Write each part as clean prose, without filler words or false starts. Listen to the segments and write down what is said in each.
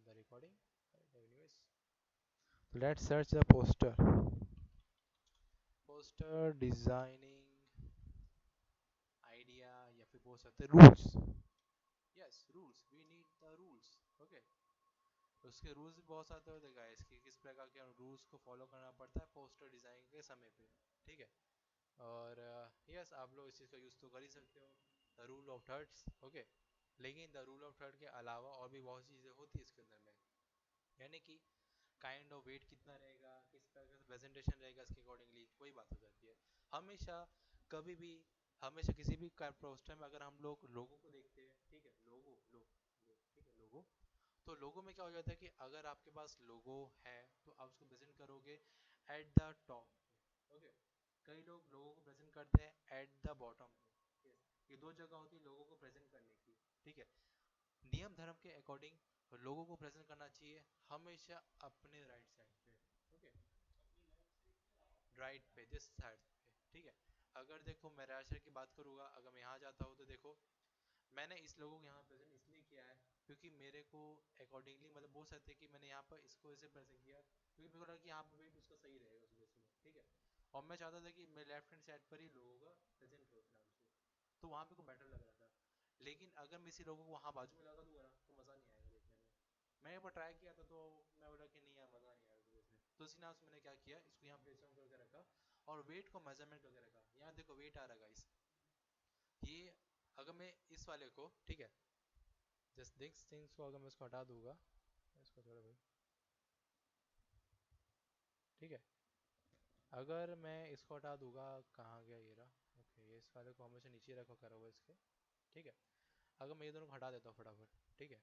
the recording. Right, anyways, let's search the poster. Poster designing idea या फिर बोल सकते rules. Yes rules, we need the rules. Okay, उसके rules भी बहुत सारे होते हैं गाइस कि किस प्रकार के रूल्स को फॉलो करना पड़ता है पोस्टर डिजाइन के समय पे. ठीक है. और यस आप लोग इस चीज़ का यूज़ तो कर ही सकते हो, the rule of thirds. Okay, लेकिन द रूल ऑफ थर्ड के अलावा और भी बहुत चीज़ें होती है इसके अंदर में. यानी कि काइंड ऑफ वेट कितना रहेगा, किस तरह का प्रेजेंटेशन रहेगा, इसके अकॉर्डिंगली वही बात हो जाती है. हमेशा कभी भी हमेशा किसी भी पोस्टर में अगर हम लोग लोगों को देखते हैं, ठीक है, ठीक है, लोगो. तो लोगो में क्या हो जाता है कि अगर आपके पास लोगो है तो आप उसको प्रेजेंट करोगे एट द टॉप. ओके, कई लोग लोगों को प्रेजेंट करते हैं एट द बॉटम पे. yes. ये दो जगह होती है लोगों को प्रेजेंट करने की. ठीक है. नियम धर्म के अकॉर्डिंग लोगों को प्रेजेंट करना चाहिए हमेशा अपने राइट साइड पे. ओके, राइट पे, जिस साइड पे. ठीक है. अगर देखो मैं राइट साइड की बात करूंगा, अगर मैं यहाँ जाता हूँ तो देखो मैंने इस लोगों को यहाँ प्रेजेंट इसलिए किया है क्योंकि मेरे को अकॉर्डिंगली मतलब बोल सकते हैं कि मैंने यहाँ पर इसको ऐसे प्रेजेंट किया क्योंकि मेरे को लगा कि यहाँ पर वेट उसका सही रहेगा उस बेस में. ठीक है. और मैं चाहता था कि मैं लेफ्ट हैंड साइड पर ही लोगों का प्रेजेंट करूँ नाम से, तो वहाँ पे को बेटर लग रहा था. लेकिन अगर मैं इसी लोगों को वहाँ बाजू में लगा दूंगा ना तो मज़ा नहीं आएगा देखने में. मैं एक बार ट्राई किया था तो मैं बोला कि नहीं यार मज़ा नहीं आएगा उस बेस में. तो इसी नाम से मैंने क्या किया, इसको यहाँ प्लेस डाउन करके रखा और वेट को मेजरमेंट करके रखा. यहाँ देखो वेट आ रहा गाइस. ये अगर मैं इस वाले को, ठीक है, जस्ट दिस थिंग्स को अगर मैं इसको हटा दूंगा, इसको थोड़ा भाई, ठीक है, अगर मैं इसको हटा दूंगा, कहाँ गया ये रहा. ओके, ये इस वाले को हमेशा नीचे रखो करो हुआ इसके. ठीक है. अगर मैं ये दोनों को हटा देता हूँ फटाफट, ठीक है,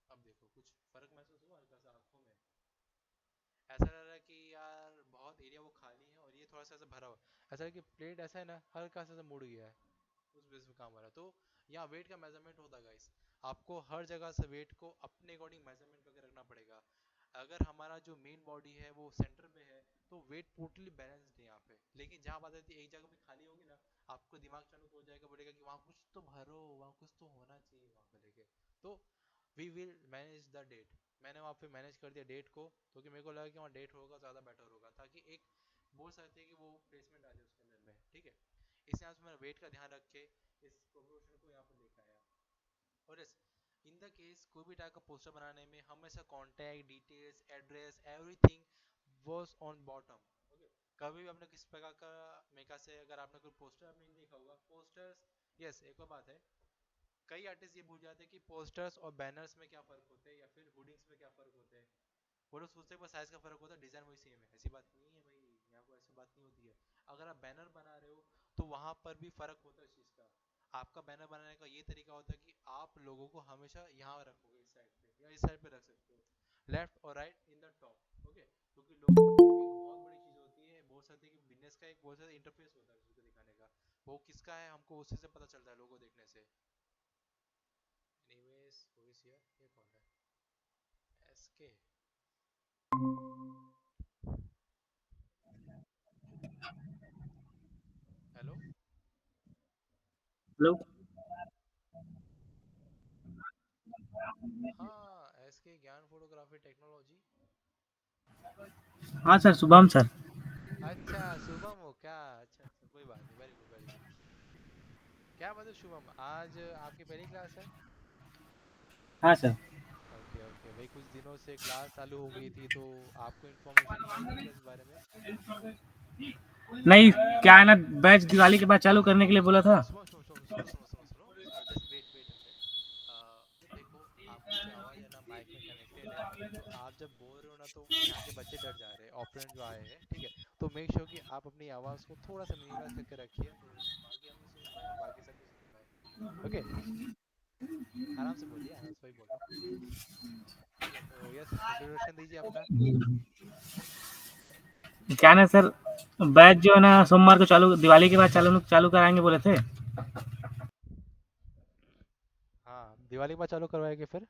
अब देखो कुछ फर्क महसूस हुआ हल्का सा आंखों में. ऐसा लग रहा है कि यार बहुत एरिया वो खाली है और ये थोड़ा सा ऐसा भरा हुआ. ऐसा है कि प्लेट ऐसा है ना हल्का सा मुड़ गया है, उस बेस में काम हो रहा है. तो यहाँ वेट का मेजरमेंट होता है गाइस. आपको हर जगह से वेट को अपने अकॉर्डिंग मेजरमेंट करके रखना पड़ेगा. अगर हमारा जो मेन बॉडी है वो सेंटर पे है तो वेट टोटली बैलेंस्ड है यहाँ पे. लेकिन जहाँ बात आती है एक जगह पे खाली होगी ना, आपको दिमाग चालू हो जाएगा, बोलेगा कि वहाँ कुछ तो भरो, वहाँ कुछ तो होना चाहिए वहाँ पे लेके. तो we will manage the date. मैंने वहाँ पे मैनेज कर दिया डेट को क्योंकि मेरे को लगा कि वहाँ डेट होगा ज़्यादा बेटर होगा ताकि एक बोल सकते हैं कि वो प्लेसमेंट आ जाए उसके अंदर में. ठीक है. इस यहाँ से मैंने वेट का ध्यान रख के इस प्रोपोर्शन को यहाँ पर लेकर आया. और यस, इन द केस कोई भी टाइप का पोस्टर बनाने में हमेशा contact details address everything was on bottom. Okay, कभी भी आपने किस प्रकार का मेका से अगर आपने कोई पोस्टर आपने नहीं देखा होगा पोस्टर्स. यस, एक और बात है, कई आर्टिस्ट ये भूल जाते हैं कि पोस्टर्स और बैनर्स में क्या फर्क होते हैं या फिर होर्डिंग्स में क्या फर्क होते हैं. वो लोग सोचते हैं बस साइज का फर्क होता है, डिजाइन वही सेम है. ऐसी बात नहीं है भाई, यहाँ को ऐसी बात नहीं होती है. अगर आप बैनर बना रहे हो तो वहां पर भी फर्क होता है इस चीज का. आपका बैनर बनाने का ये तरीका होता है कि आप लोगों को हमेशा यहाँ रखोगे इस साइड पे या इस साइड पे रख सकते हो, लेफ्ट और right in the top. Okay, क्योंकि लोगों एक बहुत बड़ी चीज होती है, बोल सकते हैं कि बिजनेस का एक बहुत सारा इंटरफेस होता है उसको दिखाने का. वो किसका है हमको उसी से पता चलता है लोगो देखने से. एनीवेज हु इज हियर, ये कौन है, एसके. हेलो. हेलो। हाँ, एसके ज्ञान फोटोग्राफी टेक्नोलॉजी. हाँ सर, शुभम सर। अच्छा शुभम हो क्या, अच्छा अच्छा, कोई बात नहीं, वेरी गुड वेरी गुड. क्या बात है शुभम, आज आपकी पहली क्लास है. हाँ सर। ओके ओके भाई, कुछ दिनों से क्लास चालू हो गई थी तो आपको इन्फॉर्मेशन नहीं आई थी क्या इस बारे में. नहीं, क्या है ना, बैच दिवाली के बाद चालू करने के लिए बोला था। सुनो सुनो सुनो सुनो सुनो सुनो सुनो, just wait wait a minute. देखो, आपकी जो आवाज़ है ना माइक में कनेक्टेड है, तो आप जब बोल रहे हो ना तो यहाँ के बच्चे डर जा रहे हैं, ऑपरेंट जो आए हैं. ठीक है, तो मेक श्योर कि आप अपनी आवाज़ को थोड़ा सा मिनिमाइज करके रखिए तो बाकी हम भी सुन पाए और बाकी सब भी सुन पाए. ओके, आराम से बोलिए, आराम से, वही बोल रहा हूँ. ठीक है, तो यस इंट्रोडक्शन दीजिए अपना. क्या है ना सर, बैच जो है ना सोमवार को चालू, दिवाली के बाद चालू चालू कराएंगे बोले थे। हाँ, दिवाली के बाद चालू करवाएंगे फिर.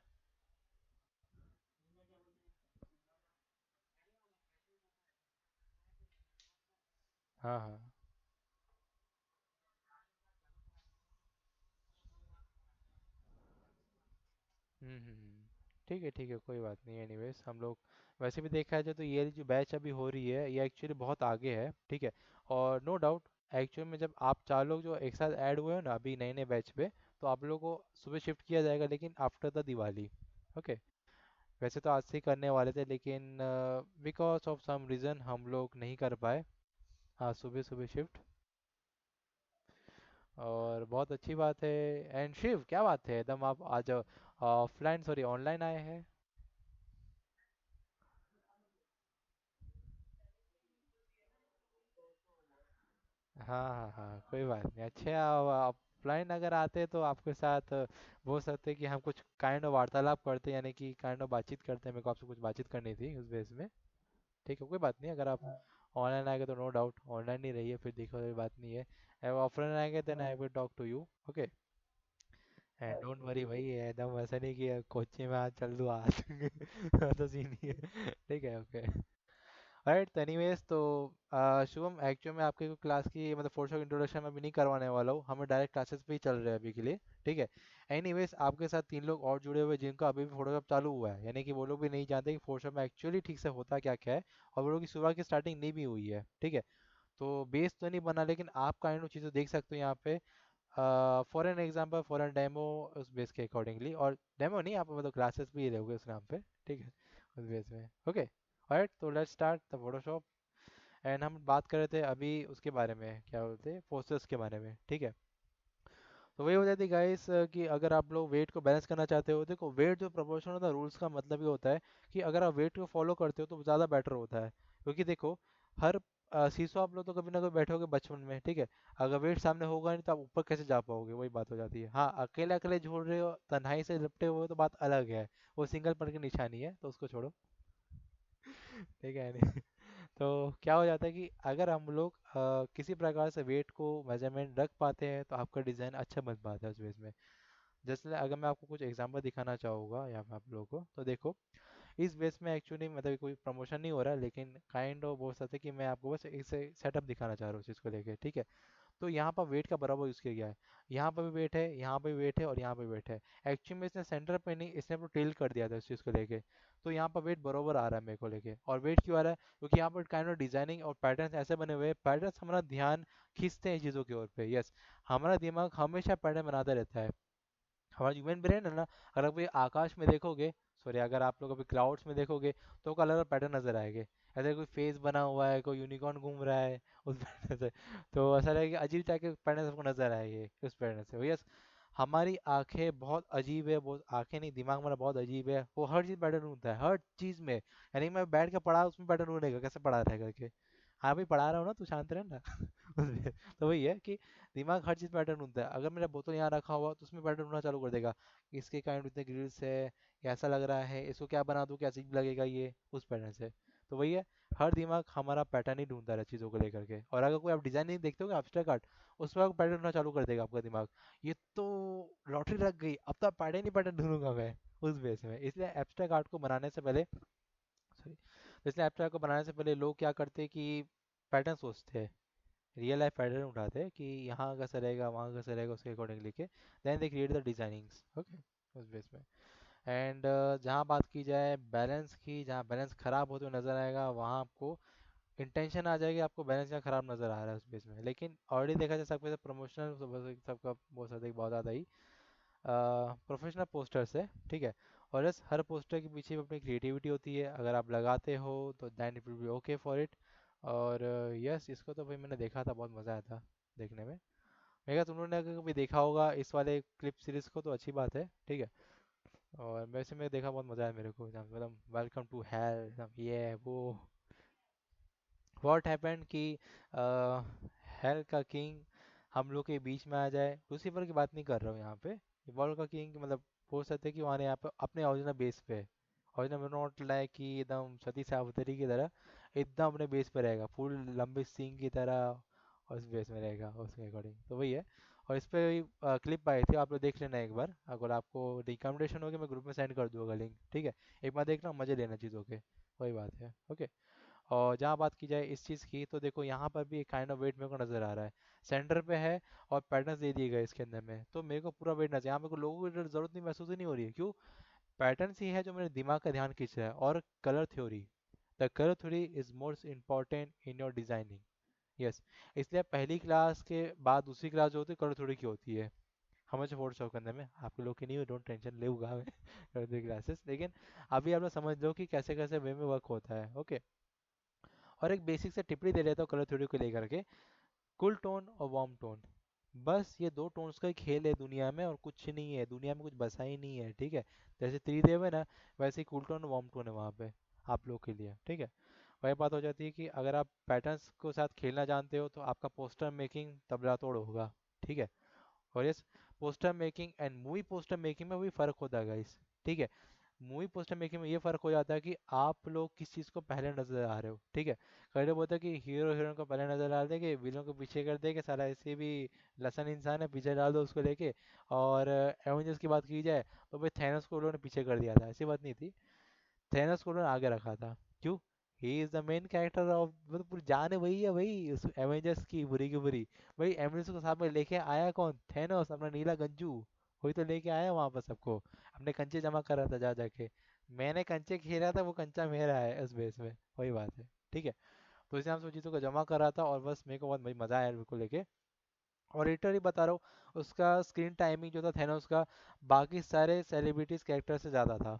हाँ हाँ. हम्म. ठीक है, कोई बात नहीं। एनीवेज हम लोग वैसे भी देखा जाए तो ये जो बैच अभी हो रही है ये एक्चुअली बहुत आगे है, ठीक है। और नो डाउट एक्चुअली में जब आप चार लोग जो एक साथ ऐड हुए हो ना अभी नए नए बैच पे, तो आप लोगों को सुबह शिफ्ट किया जाएगा लेकिन आफ्टर द दिवाली। ओके। वैसे तो आज से ही करने वाले थे लेकिन बिकॉज ऑफ सम रीज़न हम लोग नहीं कर पाए आज सुबह सुबह शिफ्ट। और बहुत अच्छी बात है। एंड शिव क्या बात है, एकदम आप आज ऑफलाइन सॉरी ऑनलाइन आए हैं। हाँ हाँ हाँ, कोई बात नहीं। अच्छे आप ऑफलाइन अगर आते तो आपके साथ बोल सकते कि हम कुछ काइंड ऑफ वार्तालाप करते, यानी कि काइंड ऑफ बातचीत करते हैं। मेरे को आपसे कुछ बातचीत करनी थी उस बेस में। ठीक है, कोई बात नहीं। अगर आप ऑनलाइन आएंगे तो नो डाउट ऑनलाइन ही रहिए, फिर देखो कोई बात नहीं है। अगर ऑफलाइन आएंगे then I will talk to you. Okay. And don't worry भाई, एकदम ऐसा नहीं कि कोचिंग में आज चल दूँ आज तो सीन नहीं है। ठीक है, ओके। राइट, तो एनीवेज तो शुभम एक्चुअली मैं आपके क्लास की मतलब फोटोशॉप इंट्रोडक्शन में भी नहीं करवाने वाला हूँ, हमें डायरेक्ट क्लासेस पे ही चल रहे हैं अभी के लिए। ठीक है। एनीवेज आपके साथ तीन लोग और जुड़े हुए हैं जिनका अभी भी फोटोशॉप चालू हुआ है, यानी कि वो लोग भी नहीं जानते कि फोटोशॉप में एक्चुअली ठीक से होता क्या क्या है। और वो लोग की शुरुआत की स्टार्टिंग नहीं भी हुई है, ठीक है। तो बेस तो नहीं बना लेकिन आप काइंड ऑफ चीज़ें देख सकते हो यहाँ पे। For an example for an demo उस बेस के अकॉर्डिंगली, और डेमो नहीं आप मतलब क्लासेस भी रहोगे उस नाम पे। ठीक है, उस बेस में। ओके। ऑलराइट, तो let's start the Photoshop. And हम बात कर रहे थे अभी उसके बारे में, क्या बोलते हैं, पोस्टर्स के बारे में, ठीक है। तो वही हो जाती है गाइस कि अगर आप लोग वेट को बैलेंस करना चाहते हो, देखो वेट जो प्रोपोर्शन होता है रूल्स का मतलब ये होता है कि अगर आप वेट को फॉलो करते हो तो ज़्यादा बेटर होता है। क्योंकि देखो हर सीसो आप लोग तो कभी ना कभी बैठोगे बचपन में, ठीक है। अगर वेट सामने होगा नहीं तो आप ऊपर कैसे जा पाओगे, वही बात हो जाती है। हाँ, अकेले अकेले झूल रहे हो तन्हाई से लिपटे हुए हो तो बात अलग है, वो सिंगल पर की निशानी है तो उसको छोड़ो। ठीक है नहीं। तो क्या हो जाता है कि अगर हम लोग किसी प्रकार से वेट को मेजरमेंट रख पाते हैं तो आपका डिज़ाइन अच्छा बन पाता है उस बेस में। जैसे अगर मैं आपको कुछ एग्जांपल दिखाना चाहूँगा यहाँ पे आप लोगों को, तो देखो इस बेस में एक्चुअली मतलब कोई प्रमोशन नहीं हो रहा है लेकिन काइंड ऑफ बोल सकते हैं कि मैं आपको बस इसे सेटअप दिखाना चाह रहा हूँ उस चीज़ को लेके, ठीक है। तो यहाँ पर वेट का बराबर यूज़ किया गया है। यहाँ पर भी वेट है, यहाँ पर भी वेट है और यहाँ पर भी वेट है। एक्चुअली में इसने सेंटर पे नहीं, इसने अपना टिल्ट कर दिया था इस चीज़ को लेके। तो यहाँ पर वेट बराबर आ रहा है मेरे को लेके। और वेट क्यों आ रहा है, क्योंकि यहाँ पर काइंड ऑफ डिजाइनिंग और पैटर्न्स ऐसे बने हुए हैं, पैटर्न्स हमारा ध्यान खींचते हैं चीज़ों की ओर पे। यस, हमारा दिमाग हमेशा पैटर्न बनाता रहता है। हमारा ह्यूमन ब्रेन है ना, अगर आप ये आकाश में देखोगे, सॉरी अगर आप लोग अभी क्लाउड्स में देखोगे तो आपको अलग अलग पैटर्न नजर आएंगे। ऐसे कोई फेस बना हुआ है, कोई यूनिकॉर्न घूम रहा है उस पैटर्न से। तो ऐसा लगेगा अजीब टाइप के पैटर्न आपको नजर आएंगे उस पैटर्न से। यस, हमारी आंखें बहुत अजीब है, बहुत आंखें नहीं दिमाग हमारा बहुत अजीब है, वो हर चीज़ पैटर्न ढूंढता है हर चीज़ में। यानी मैं बैठ के पढ़ा उसमें पैटर्न ढूंढेगा, कैसे पढ़ा रहा है करके। हाँ भाई पढ़ा रहा हूँ ना, तू शांत रह ना उसमें। तो वही है कि दिमाग हर चीज़ पैटर्न ढूंढता है। अगर मेरा बोतल यहाँ रखा हुआ तो उसमें पैटर्न ढूंढना चालू कर देगा। इसके काइंड इतने ग्रिल्स है, ये ऐसा लग रहा है, इसको क्या बना दूँ, क्या अजीब लगेगा ये, उस पैटर्न से। तो वही है, हर दिमाग हमारा पैटर्न ही ढूंढता है चीज़ों को लेकर के। और अगर कोई आप डिज़ाइन नहीं देखते हो एब्स्ट्रैक्ट आर्ट, उसमें आपको पैटर्न ढूंढना चालू कर देगा आपका दिमाग। ये तो लॉटरी लग गई, अब तो पैटर्न ही पैटर्न ढूंढूंगा मैं उस बेस में। इसलिए एब्स्ट्रैक्ट आर्ट को बनाने से पहले, सॉरी, तो इसलिए एब्स्ट्रैक्ट को बनाने से पहले लोग क्या करते हैं कि पैटर्न सोचते हैं, रियल लाइफ पैटर्न उठाते हैं कि यहाँ कैसा रहेगा वहाँ कैसा रहेगा उसके अकॉर्डिंग लिखे। Then they create the designings. Okay, उस बेस में। एंड जहाँ बात की जाए बैलेंस की, जहाँ बैलेंस खराब होते हुए नजर आएगा वहाँ आपको इंटेंशन आ जाएगी, आपको बैलेंस यहाँ खराब नजर आ रहा है उस बेस में। लेकिन ऑलरेडी देखा जाए सबके सब प्रमोशनल सबका बहुत ज़्यादा बहुत ज़्यादा ही प्रोफेशनल पोस्टर्स है, ठीक है। और यस हर पोस्टर के पीछे भी अपनी क्रिएटिविटी होती है, अगर आप लगाते हो तो then it will be okay for it. और यस इसको तो भाई मैंने देखा था, बहुत मज़ा आया था देखने में। मैं कहा तुम लोगों ने अगर कभी देखा होगा इस वाले क्लिप सीरीज को तो अच्छी बात है, ठीक है। और वैसे मैं देखा, बहुत मज़ा आया मेरे को एकदम, मतलब वेलकम टू हेल ये वो। व्हाट हैपेंड कि हेल का किंग हम लोग के बीच में आ जाए। लूसीफर की बात नहीं कर रहा हूँ यहाँ पे, वर्ल्ड का किंग मतलब बोल सकते हैं कि वहाँ यहाँ पे अपने ओरिजिनल बेस पे, ओरिजिनल नॉट लाइक कि एकदम सती सावित्री की तरह, एकदम अपने बेस पे रहेगा फुल लंबे सिंग की तरह, और उस बेस में रहेगा उसके अकॉर्डिंग। तो वही है। और इस पे क्लिप आई थी, आप लोग देख लेना एक बार, अगर आपको रिकमेंडेशन होगी मैं ग्रुप में सेंड कर दूंगा लिंक, ठीक है। एक बार देखना, मजे लेना चीज़ों के, वही बात है। ओके। और जहाँ बात की जाए इस चीज़ की, तो देखो यहाँ पर भी एक काइंड ऑफ वेट मेरे को नज़र आ रहा है, सेंटर पे है। और पैटर्न्स दे दिए गए इसके अंदर में, तो मेरे को पूरा वेट नजर, यहाँ मेरे को लोगों की ज़रूरत नहीं महसूस ही नहीं हो रही है। क्यों, पैटर्न्स ही है जो मेरे दिमाग का ध्यान खींच रहा है, और colour theory, the colour theory is most important in your designing. Yes, इसलिए पहली क्लास के बाद दूसरी क्लास जो होती है कलर थ्योरी की होती है। हमें से फोर्स शो करने में, आपके लोग की नहीं, डोंट टेंशन लेगा मैं कलर थ्योरी क्लासेस, लेकिन अभी आप लोग समझ लो कि कैसे कैसे वे में वर्क होता है। ओके, और एक बेसिक से टिप्पणी दे लेता हूँ कलर थ्योरी को लेकर के। कूल टोन और वार्म टोन, बस ये दो टोन्स का ही खेल है दुनिया में, और कुछ नहीं है दुनिया में, कुछ बसा ही नहीं है, ठीक है। जैसे त्रिदेव है ना, वैसे ही कूल टोन और वार्म टोन है वहाँ पे आप लोग के लिए, ठीक है। वही बात हो जाती है कि अगर आप पैटर्न्स को साथ खेलना जानते हो तो आपका पोस्टर मेकिंग तबला तोड़ होगा, ठीक है। और yes, poster making and movie poster making में भी फर्क होता है गाइस, ठीक है। मूवी पोस्टर मेकिंग में ये फर्क हो जाता है कि आप लोग किस चीज़ को पहले नजर आ रहे हो, ठीक है। कई लोग बोलते हैं कि हीरो हीरोइन को पहले नजर डाल देंगे, विलन को पीछे कर देंगे, साला ऐसे भी लसन इंसान है, पीछे डाल दो उसको लेके। और एवेंजर्स की बात की जाए तो भाई थैनोस को उन्होंने पीछे कर दिया था, ऐसी बात नहीं थी। थैनोस को उन्होंने आगे रखा था, क्यों? He is the main character of, मतलब पूरी जान है वही है भाई उस एवेंजर्स की, बुरी की बुरी। भाई एवेंजर्स को साथ में लेके आया कौन? थैनोस, अपना नीला गंजू। वही तो लेके आया वहां पर सबको, अपने कंचे जमा कर रहा था जा जाके। मैंने कंचे खेला था, वो कंचा मेरा है उस बेस में, वही बात है, ठीक है। तो इस नाम से चीज़ों को जमा कर रहा था, और बस मेरे को बहुत भाई मजा आया बिल्कुल लेके। और लिटरली बता रहा हूँ, उसका स्क्रीन टाइमिंग जो था थैनोस का, बाकी सारे सेलिब्रिटीज कैरेक्टर से ज़्यादा था।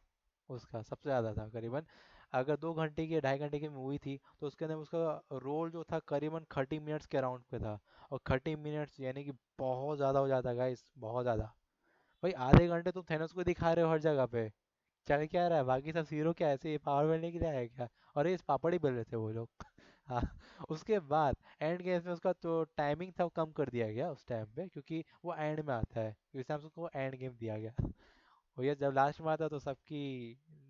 उसका सबसे ज़्यादा था करीबन। अगर 2 घंटे की 2.5 घंटे की मूवी थी तो उसके अंदर उसका रोल जो था करीबन 30 मिनट्स के अराउंड पे था। और 30 मिनट्स यानी कि बहुत ज़्यादा हो जाता है गाइस, बहुत ज़्यादा। भाई आधे घंटे तुम थैनोस को दिखा रहे हो हर जगह पे, चल क्या रहा है? बाकी सब हीरो क्या ऐसे पावर मिलने के लिए आया है क्या? और ये इस पापड़ ही बेल रहे थे वो लोग हाँ। उसके बाद एंड गेम में उसका जो टाइमिंग था वो कम कर दिया गया उस टाइम पे, क्योंकि वो एंड में आता है, इस हिसाब से उसको एंड गेम दिया गया और ये जब लास्ट में आता तो सबकी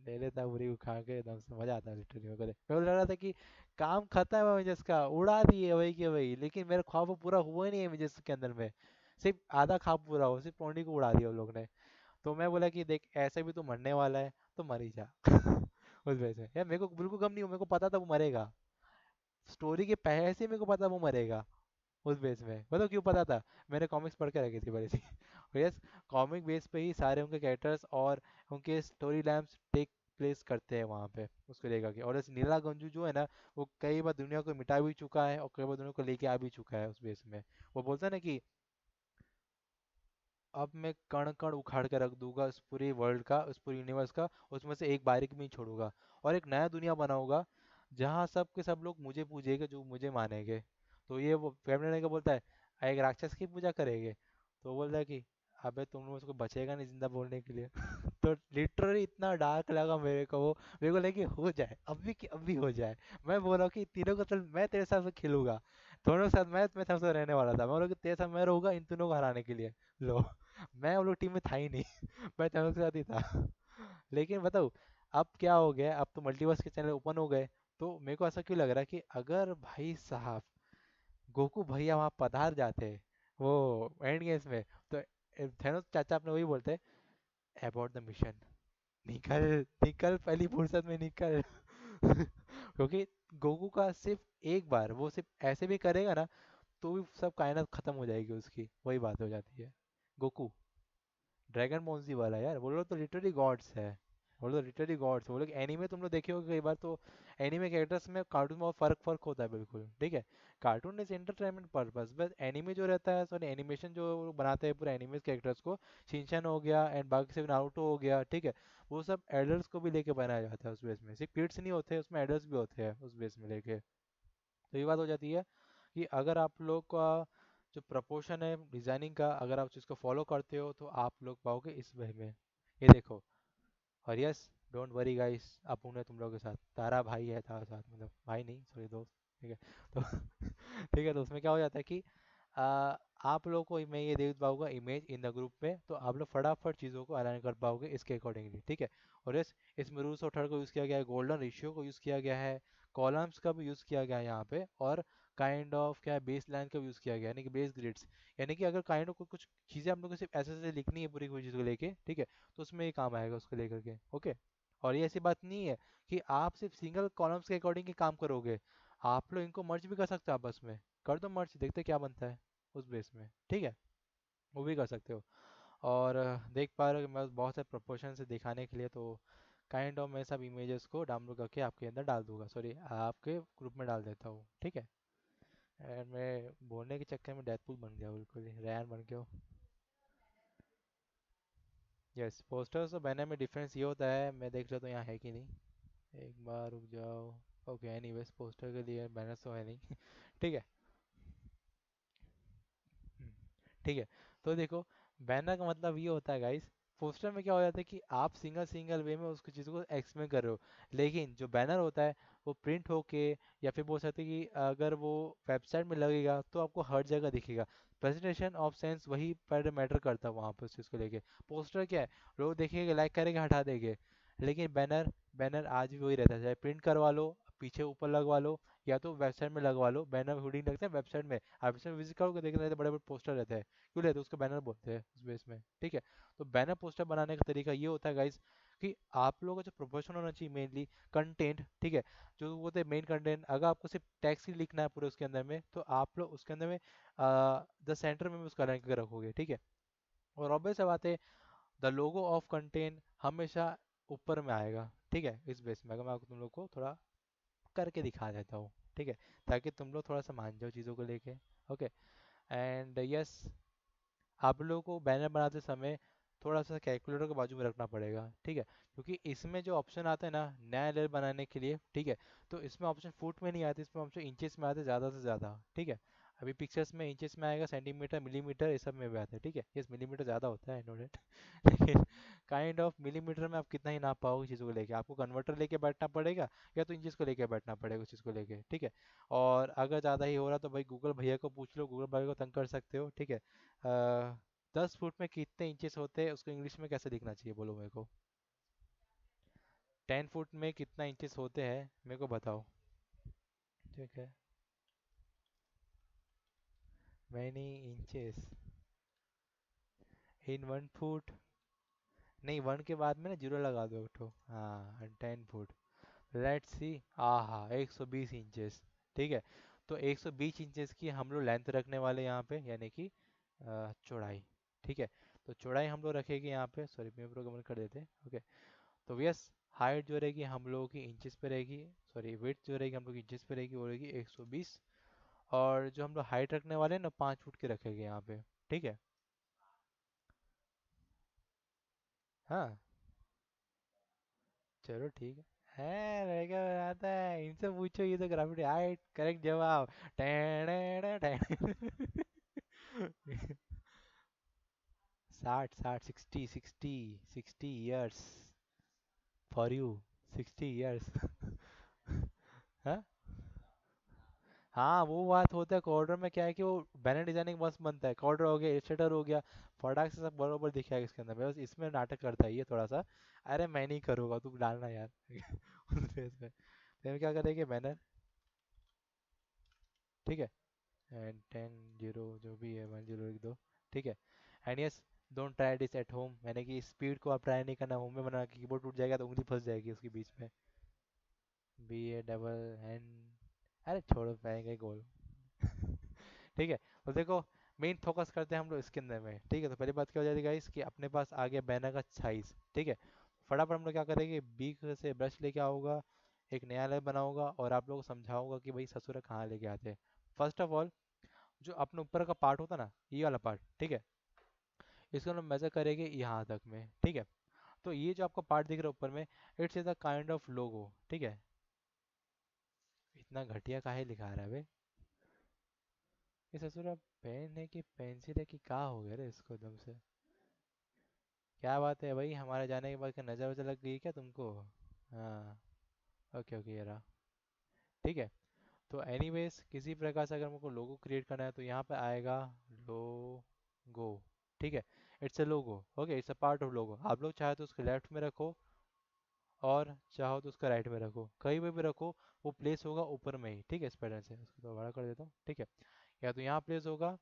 ले लेता पूरी उखा के एकदम से, मजा आता है लिटरली। मेरे को लग रहा था कि काम खत्म है एवेंजर्स का, उड़ा दिए वही के वही, लेकिन मेरा ख्वाब वो पूरा हुआ ही नहीं एवेंजर्स के अंदर में। सिर्फ आधा ख्वाब पूरा हो, सिर्फ टोनी को उड़ा दिया उन लोग ने। तो मैं बोला कि देख ऐसे भी तू मरने वाला है तो मर ही जा उस वजह से यार मेरे को बिल्कुल गम नहीं हो, मेरे को पता था वो मरेगा। स्टोरी के पहले से मेरे को पता वो मरेगा उस बेस में। मतलब क्यों पता था? मैंने कॉमिक्स पढ़ के रखी थी पहले से यस, कॉमिक बेस पे ही सारे उनके कैरेक्टर्स और उनके स्टोरी लाइन्स टेक प्लेस करते हैं वहाँ पे उसको लेकर के। और इस नीला गंजू जो है ना, वो कई बार दुनिया को मिटा भी चुका है और कई बार दुनिया को लेके आ भी चुका है उस बेस में। वो बोलता है ना कि अब मैं कण कण उखाड़ के रख दूंगा उस पूरे वर्ल्ड का, उस पूरे यूनिवर्स का, उसमें से एक बारीक भी नहीं छोड़ूंगा, और एक नया दुनिया बनाऊंगा जहाँ सब के सब लोग मुझे पूजेंगे, जो मुझे मानेंगे। तो ये वो कैप्टन का बोलता है, एक राक्षस की पूजा करेंगे?" तो वो बोलता है कि अबे तुम लोग उसको बचेगा नहीं जिंदा बोलने के लिए तो लिटरली इतना डार्क लगा मेरे को वो। मेरे को लगे हो जाए अभी की अभी हो जाए। मैं बोल रहा हूँ कि तीनों को चल मैं तेरे साथ खेलूंगा, दोनों के साथ मैं सबसे रहने वाला था। मैं बोला कि तेरे साथ मैं रहूंगा इन तीनों को हराने के लिए। लो मैं वो लोग टीम में था ही नहीं मैं तेनों के साथ ही था लेकिन बताओ अब क्या हो गया, अब तो मल्टीवर्स के चैनल ओपन हो गए। तो मेरे को ऐसा क्यों लग रहा है कि अगर भाई साहब गोकू भैया वहां पधार जाते वो एंड गेम्स में, तो थेनोस चाचा अपने वही बोलते, अबॉर्ट द मिशन, निकल निकल पहली फुर्सत में निकल क्योंकि गोकू का सिर्फ एक बार वो सिर्फ ऐसे भी करेगा ना, तो भी सब कायनात खत्म हो जाएगी उसकी, वही बात हो जाती है। गोकू ड्रैगन बॉल वाला यार, वो लोग तो लिटरली गॉड्स है। वो लोग लिटरली गॉड्स, वो लोग एनीमे तुम लोग देखे हो कई बार, तो एनीमे कैरेक्टर्स में कार्टून में बहुत फर्क होता है बिल्कुल, ठीक है। कार्टून इज एंटरटेनमेंट पर्पस, बस एनीमे जो रहता है, सॉरी एनिमेशन जो वो लोग बनाते हैं पूरे एनीमे कैरेक्टर्स को, शिनचैन हो गया एंड बाकी से नारुतो हो गया, ठीक है। वो सब एडल्ट्स को भी लेके बनाया जाता है उस बेस में, सिर्फ किड्स नहीं होते उसमें, एडल्ट्स भी होते हैं उस बेस में लेके। तो ये बात हो जाती है कि अगर आप लोग का जो प्रपोर्शन है डिजाइनिंग का, अगर आप उसको फॉलो करते हो तो आप लोग पाओगे इस वे में। ये देखो, और यस, डोंट वरी गाइस, अब हूं तुम लोगों के साथ, तारा भाई है तारा साथ, मतलब भाई नहीं सॉरी दोस्त, ठीक है। तो ठीक है, तो उसमें क्या हो जाता है कि आप लोगों को मैं ये दे पाऊंगा इमेज इन द ग्रुप में, तो आप लोग फटाफट चीज़ों को अलाइन कर पाओगे इसके अकॉर्डिंगली, ठीक है। और यस, इसमें रूल्स ऑफ थर्ड को यूज़ किया गया है, गोल्डन रेशियो को यूज़ किया गया है, कॉलम्स का भी यूज़ किया गया है यहाँ पे, और काइंड ऑफ क्या है बेस लाइन का भी यूज़ किया गया है, यानी कि बेस ग्रिड्स। यानी कि अगर काइंड ऑफ कुछ चीज़ें आप लोग को सिर्फ ऐसे ऐसे लिखनी है पूरी पूरी चीज़ को लेके, ठीक है, तो उसमें ये काम आएगा उसको लेकर के, ओके। और ये ऐसी बात नहीं है कि आप सिर्फ सिंगल कॉलम्स के अकॉर्डिंग ही काम करोगे, आप लोग इनको मर्ज भी कर सकते हो आपस में। कर दो मर्ज, देखते क्या बनता है उस बेस में, ठीक है, वो भी कर सकते हो। और देख पा रहे हो कि मैं बहुत से प्रोपोर्शन से दिखाने के लिए तो काइंड ऑफ मैं सब इमेजेस को डाउनलोड करके आपके अंदर डाल दूंगा, सॉरी आपके ग्रुप में डाल देता हूँ, ठीक है। एंड मैं बोलने के चक्कर में डेडपूल बन गया, बिल्कुल ही रैन बन गया। यस, पोस्टर्स और बैनर में डिफरेंस ये होता है, मैं देख लेता हूँ यहाँ है कि नहीं, एक बार रुक जाओ। ओके, एनीवेज पोस्टर के लिए बैनर तो है नहीं ठीक है। हम्म, ठीक है। तो देखो, बैनर का मतलब ये होता है गाइस, पोस्टर में क्या हो जाता है कि आप सिंगल सिंगल वे में उसको चीज़ को एक्सप्लेन कर रहे हो, लेकिन जो बैनर होता है वो प्रिंट होके, या फिर बोल सकते हैं कि अगर वो वेबसाइट में लगेगा तो आपको हर जगह दिखेगा। प्रेजेंटेशन ऑफ सेंस वही पर मैटर करता है वहाँ पर उस चीज़ को लेके। पोस्टर क्या है, लोग देखेंगे, लाइक करेंगे, हटा देंगे। लेकिन बैनर, बैनर आज भी वही रहता है, चाहे प्रिंट करवा लो, पीछे ऊपर लगवा लो, या तो वेबसाइट में लगवा लो। बैनर होर्डिंग लगता है वेबसाइट में, आप वेबसाइट में विजिट करोगे देखने रहते बड़े बड़े पोस्टर रहते हैं, क्यों रहते हैं, उसको बैनर बोलते हैं उस बेस में, ठीक है। तो बैनर पोस्टर बनाने का तरीका ये होता है गाइस, कि आप लोगों का जो प्रोफेशन होना चाहिए मेनली कंटेंट, ठीक है, जो वो होते हैं मेन कंटेंट, अगर आपको सिर्फ टेक्स्ट ही लिखना है पूरे उसके अंदर में, तो आप लोग उसके अंदर में द सेंटर में भी उसका रैंक रखोगे, ठीक है। और ऑब्वियस बात है, द लोगो ऑफ कंटेंट हमेशा ऊपर में आएगा, ठीक है। इस बेस में अगर मैं तुम लोग को थोड़ा करके दिखा देता हूँ, ठीक है, ताकि तुम लोग थोड़ा सा मान जाओ चीज़ों को लेके। ओके। एंड यस, आप लोगों को बैनर बनाते समय थोड़ा सा कैलकुलेटर को बाजू में रखना पड़ेगा, ठीक है, क्योंकि इसमें जो ऑप्शन आता है ना नया लेयर बनाने के लिए, ठीक है, तो इसमें ऑप्शन फुट में नहीं आते, इसमें ऑप्शन इंचेस में आते ज़्यादा से ज़्यादा, ठीक है। अभी पिक्चर्स में इंचेस में आएगा, सेंटीमीटर, मिलीमीटर, ये सब में भी आता है, ठीक है। यस, मिलीमीटर ज़्यादा होता है, नो डेट लेकिन काइंड ऑफ मिलीमीटर में आप कितना ही नाप पाओगे चीज़ों को लेके, आपको कन्वर्टर लेके बैठना पड़ेगा, या तो इंचेस को लेके बैठना पड़ेगा उस चीज़ को लेके, ठीक है। और अगर ज़्यादा ही हो रहा तो भाई गूगल भैया को पूछ लो, गूगल भैया को तंग कर सकते हो, ठीक है। 10 फुट में कितने इंचेस होते हैं उसको इंग्लिश में कैसे लिखना चाहिए, बोलो मेरे को। 10 फुट में कितना इंचेस होते हैं मेरे को बताओ, ठीक है। मैनी इंचेस इन 1 फुट, नहीं, वन के बाद में ना जीरो लगा दो एक ठो, हाँ, 10 फुट। लेट्स सी, आहा, 120 इंचेस, ठीक है। तो 120 इंचेस की हम लोग लेंथ रखने वाले यहाँ पे, यानी कि चौड़ाई, ठीक है। तो चौड़ाई हम लोग रखेंगे यहाँ पे, सॉरी मैं प्रोग्राम कर देते हैं, ओके। तो यस, हाइट जो रहेगी हम लोगों की इंचेस पे रहेगी, सॉरी विड्थ जो रहेगी हम लोग की इंचेस पे रहेगी, वो रहेगी 120। और जो हम लोग हाइट रखने वाले हैं ना 5 फुट की रखेंगे यहाँ पे, ठीक है। हाँ, चलो ठीक है लड़का बनाता है, इनसे पूछो, ये तो ग्राफिटी हाइट करेक्ट जवाब। Ten ten 60 60 60 60 60 years for you, 60 years हाँ, हाँ वो बात होता है, कॉर्डर में क्या है कि वो बैनर डिजाइनिंग मस्त बनता है, कॉर्डर हो गया, इलस्ट्रेटर हो गया, फटाक से सब बरोबर दिखेगा इसके अंदर, बस इसमें नाटक करता है ये थोड़ा सा। अरे मैं नहीं करूँगा, तू डालना यार उस पे इसमें, तो हम क्या करेंगे, बैनर, ठीक है। एंड 10 0 जो भी है 10 लिख दो, ठीक है। And yes, don't try this at home, यानी कि स्पीड को आप ट्राई नहीं करना होम में, बना के कीबोर्ड टूट जाएगा तो उंगली फंस जाएगी उसके बीच में। BA डबल एन, अरे छोड़ो पाएंगे गोल ठीक है। तो देखो, मेन फोकस करते हैं हम लोग इसके अंदर में, ठीक है। तो पहली बात क्या हो जाती है गाइस, कि अपने पास आ गया बैनर का साइज, ठीक है। फटाफट हम लोग क्या करेंगे, बीक से ब्रश लेके आऊंगा, एक नया लेयर बनाऊंगा, और आप लोगों को समझाऊंगा कि भाई ससुरा कहाँ लेके आते हैं। फर्स्ट ऑफ ऑल, जो अपने ऊपर का पार्ट होता है ना, ये वाला पार्ट, ठीक है, इसको हम मेजर करेंगे यहाँ तक में, ठीक है। तो ये जो आपका पार्ट दिख रहा है ऊपर में, it's is the kind of logo, ठीक है। इतना घटिया काहे लिखा रहा है बे, ये ससुरा पेन है कि पेंसिल है कि क्या हो गया रे इसको एकदम से। क्या बात है भाई, हमारे जाने के बाद क्या नज़र वजर लग गई क्या तुमको। हाँ, ओके ओके, ये रहा, ठीक है। तो एनीवेज, किसी प्रकार से अगर मुझको लोगो क्रिएट करना है तो यहाँ पे आएगा लोगो, ठीक है। It's a logo, okay, it's a part of logo. आप लोग चाहे तो उसको लेफ्ट में रखो, और चाहो तो उसका राइट में रखो, कहीं पे भी रखो, वो प्लेस होगा ऊपर में ही, ठीक है। इस पैटर्न से उसको तो बड़ा कर देता हूँ, ठीक है। या तो यहाँ प्लेस होगा,